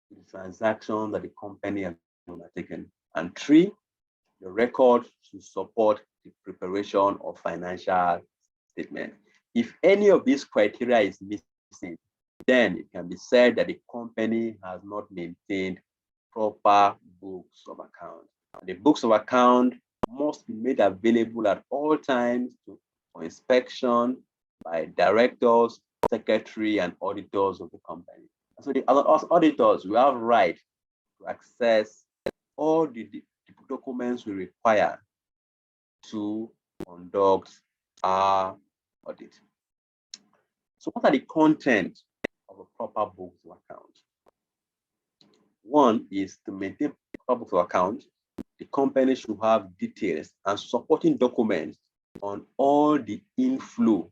to the transactions that the company has undertaken. And 3, your record should support the preparation of financial statement. If any of these criteria is missing, then it can be said that the company has not maintained proper books of account. And the books of account must be made available at all times for inspection by directors, secretary, and auditors of the company. So as auditors, we have right to access all the documents we require to conduct our audit. So what are the content of a proper books of account? One is to maintain proper books of account. The company should have details and supporting documents on all the inflow,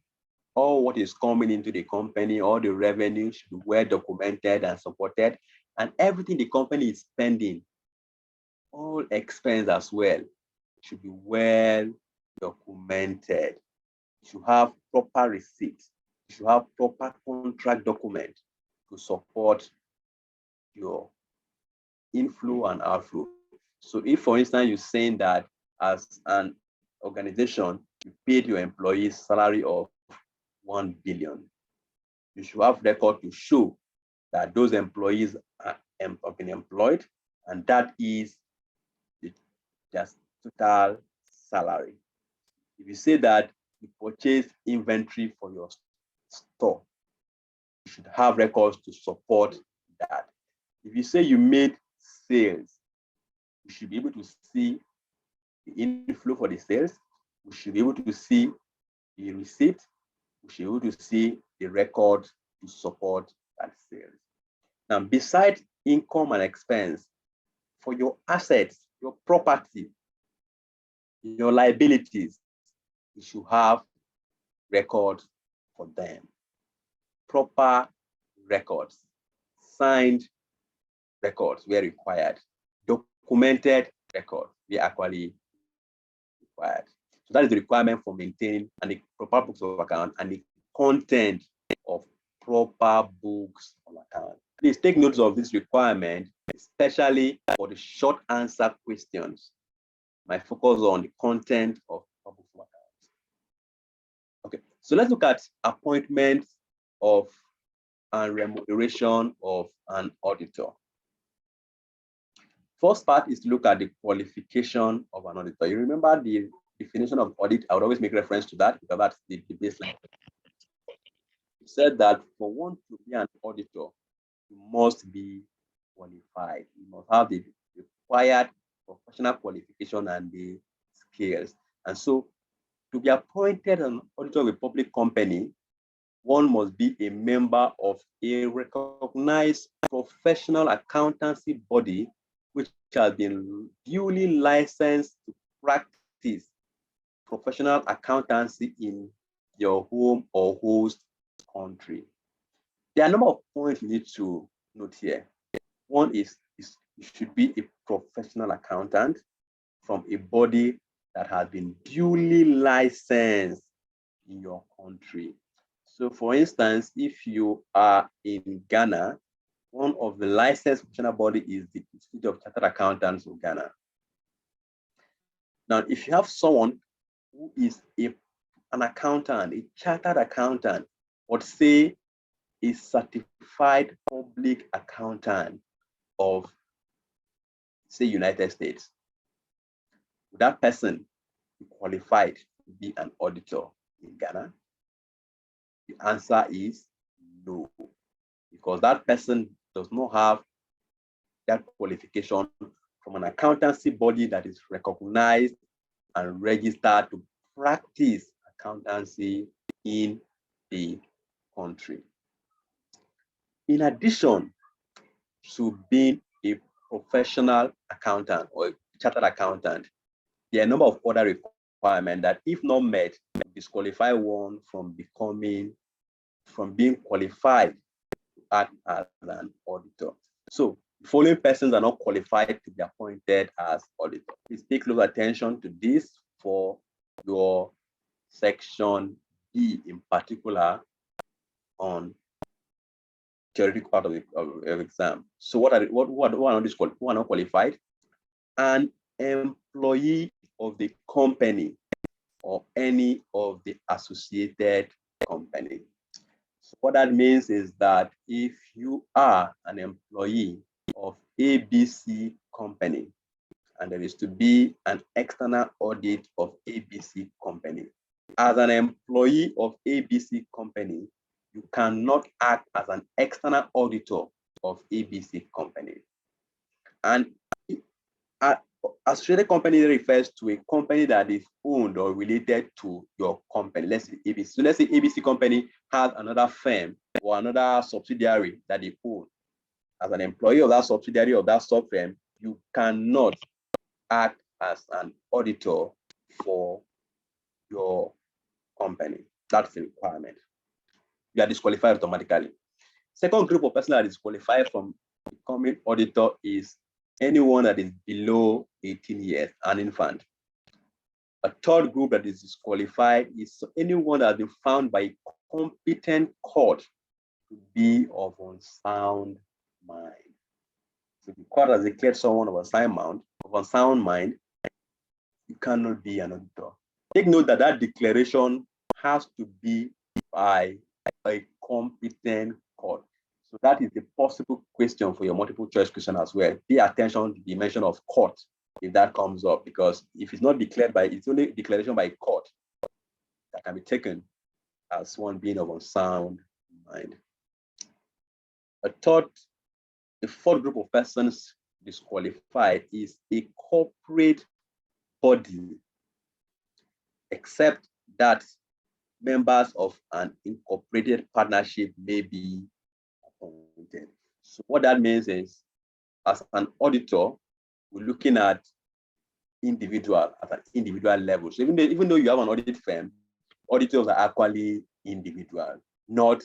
all what is coming into the company, all the revenue should be well documented and supported, and everything the company is spending, all expense as well, should be well documented. You should have proper receipts. You should have proper contract document to support your inflow and outflow. So if, for instance, you're saying that as an organization, you paid your employees salary of 1 billion, you should have record to show that those employees have been employed, and that is their total salary. If you say that you purchased inventory for your store, you should have records to support that. If you say you made sales, you should be able to see the inflow for the sales. We should be able to see the receipt. We should be able to see the record to support that sales. Now, besides income and expense, for your assets, your property, your liabilities, you should have records for them. Proper records, signed records where required, documented records where actually required. So that is the requirement for maintaining and the proper books of account and the content of proper books of account. Please take notes of this requirement, especially for the short answer questions. My focus on the content of books of accounts. Okay, so let's look at appointment of and remuneration of an auditor. First part is to look at the qualification of an auditor. You remember the definition of audit? I would always make reference to that because that's the baseline. It said that for one to be an auditor, you must be qualified. You must have the required professional qualification and the skills. And so to be appointed an auditor of a public company, one must be a member of a recognized professional accountancy body which has been duly licensed to practice professional accountancy in your home or host country. There are a number of points you need to note here. One is you should be a professional accountant from a body that has been duly licensed in your country. So for instance, if you are in Ghana, one of the licensed professional body is the Institute of Chartered Accountants of Ghana. Now, if you have someone who is an accountant, a chartered accountant, but say a certified public accountant of, say, United States, would that person be qualified to be an auditor in Ghana? The answer is no, because that person does not have that qualification from an accountancy body that is recognized and registered to practice accountancy in the country. In addition to being a professional accountant or a chartered accountant, there are a number of other requirements that, if not met, disqualify one from being qualified to act as an auditor. So the following persons are not qualified to be appointed as auditor. Please pay close attention to this for your section B in particular on theoretical part of the exam. So who are not qualified? An employee of the company or any of the associated company. So what that means is that if you are an employee of ABC company and there is to be an external audit of ABC company, as an employee of ABC company, you cannot act as an external auditor of ABC company. And associated company refers to a company that is owned or related to your company. Let's say ABC. So let's say ABC company has another firm or another subsidiary that they own. As an employee of that subsidiary of that sub firm, you cannot act as an auditor for your company. That's the requirement. You are disqualified automatically. Second group of persons that are disqualified from becoming auditor is anyone that is below 18 years, an infant. A third group that is disqualified is anyone that has been found by a competent court to be of unsound mind. So if the court has declared someone of unsound mind, you cannot be an auditor. Take note that that declaration has to be by a competent court. So that is the possible question for your multiple choice question as well. Pay attention to the mention of court if that comes up, because if it's not declared by, it's only declaration by a court that can be taken as one being of unsound mind. The fourth group of persons disqualified is a corporate body, except that members of an incorporated partnership may be appointed. So what that means is, as an auditor, we're looking at at an individual level. So even though you have an audit firm, auditors are actually individual, not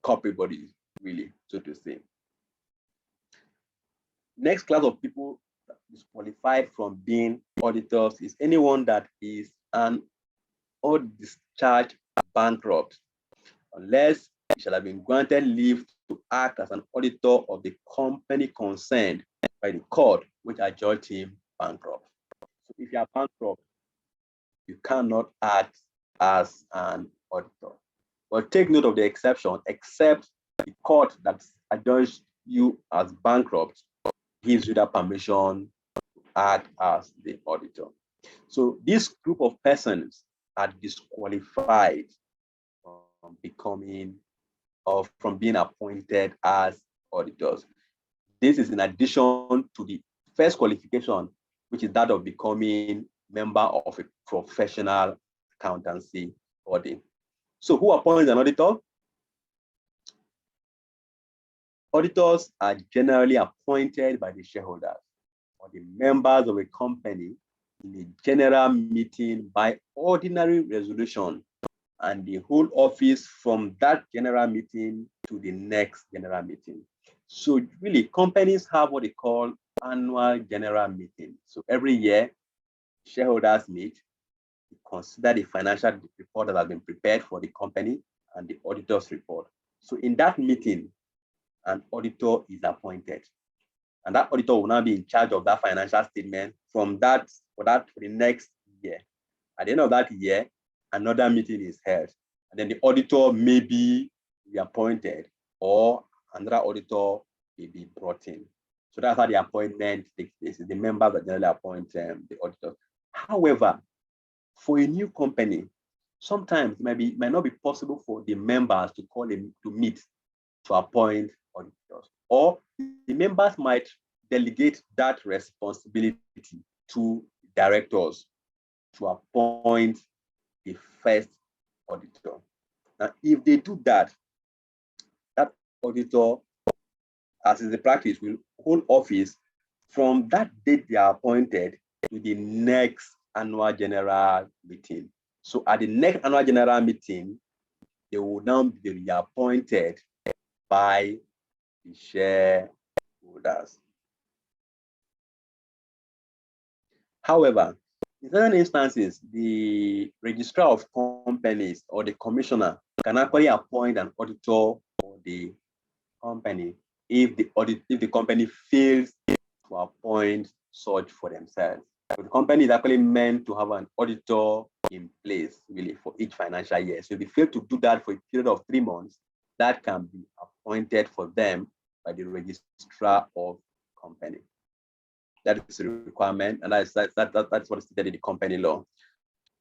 corporate bodies, really, so to say. Next class of people disqualified from being auditors is anyone that is an or discharged bankrupt, unless he shall have been granted leave to act as an auditor of the company concerned by the court which adjudged him bankrupt. So if you are bankrupt, you cannot act as an auditor. But take note of the exception, except the court that adjudged you as bankrupt gives you that permission to act as the auditor. So this group of persons are disqualified from becoming or from being appointed as auditors. This is in addition to the first qualification, which is that of becoming member of a professional accountancy body. So who appoints an auditor? Auditors are generally appointed by the shareholders or the members of a company in a general meeting by ordinary resolution, and they hold office from that general meeting to the next general meeting. So really, companies have what they call annual general meeting. So every year, shareholders meet, consider the financial report that has been prepared for the company and the auditor's report. So in that meeting, an auditor is appointed. And that auditor will now be in charge of that financial statement for the next year. At the end of that year, another meeting is held. And then the auditor may be reappointed or another auditor may be brought in. So that's how the appointment takes place. The members that generally appoint the auditor. However, for a new company, sometimes it might not be possible for the members to meet to appoint auditors, or the members might delegate that responsibility to directors to appoint the first auditor. Now, if they do that, that auditor, as is the practice, will hold office from that date they are appointed to the next annual general meeting. So at the next annual general meeting, they will now be reappointed by the shareholders. However, in certain instances, the registrar of companies or the commissioner can actually appoint an auditor for the company if the company fails to appoint such for themselves. So the company is actually meant to have an auditor in place really for each financial year. So if they fail to do that for a period of 3 months, that can be appointed for them by the registrar of company. That is a requirement, and that's what is stated in the company law.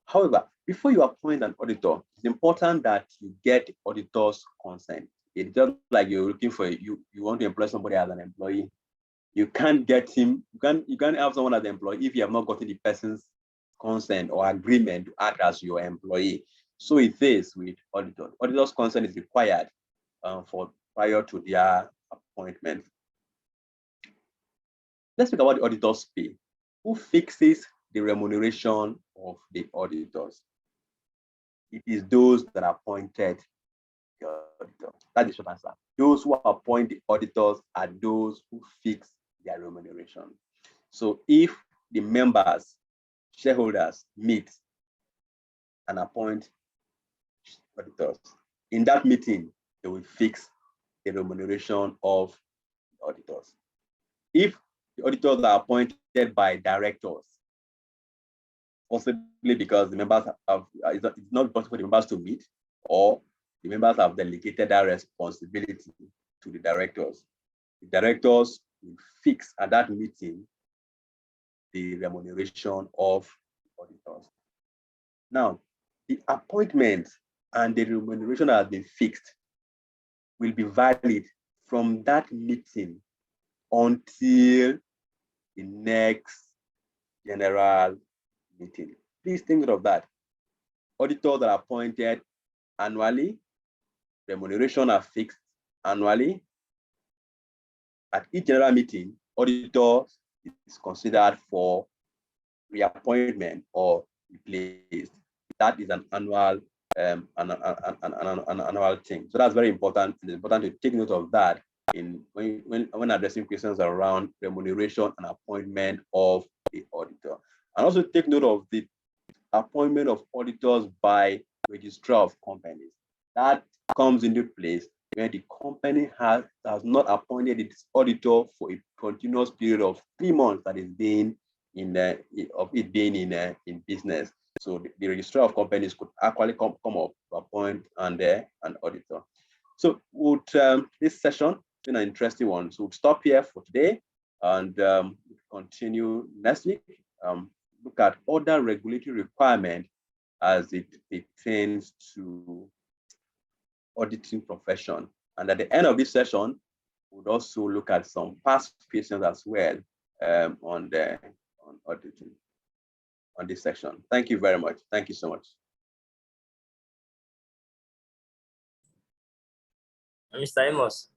However, before you appoint an auditor, it's important that you get the auditor's consent. It's just like you're looking for you want to employ somebody as an employee. You can't get him. You can't have someone as an employee if you have not gotten the person's consent or agreement to act as your employee. So it is with auditors. Auditor's consent is required prior to their appointment. Let's talk about the auditor's pay. Who fixes the remuneration of the auditors? It is those that appointed the auditor. That is the short answer. Those who appoint the auditors are those who fix their remuneration. So if the members, shareholders, meet and appoint auditors, in that meeting, they will fix the remuneration of the auditors. If the auditors are appointed by directors, possibly because the members it's not possible for the members to meet, or the members have delegated that responsibility to the directors. The directors will fix at that meeting the remuneration of auditors. Now, the appointment and the remuneration that has been fixed will be valid from that meeting until the next general meeting. Please think of that. Auditors are appointed annually, remuneration are fixed annually. At each general meeting, auditor is considered for reappointment or replaced. That is an annual an annual thing. So that's very important. It's important to take note of that when addressing questions around remuneration and appointment of the auditor. And also take note of the appointment of auditors by registrar of companies. That comes into place when the company has not appointed its auditor for a continuous period of 3 months that is being in business. So the registrar of companies could actually come up to appoint an auditor. So this session has been an interesting one. So we'll stop here for today and continue next week. Look at other regulatory requirements as it pertains to auditing profession. And at the end of this session, we'll also look at some past questions as well on auditing on this section. Thank you very much. Thank you so much. Mr. Amos.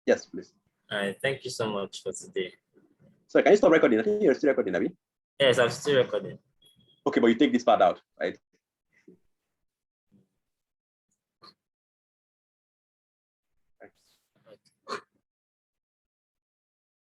Yes, please. Thank you so much for today. So can you stop recording? I think you're still recording, Abby. Yes, I'm still recording. Okay, but you take this part out, right? Thanks.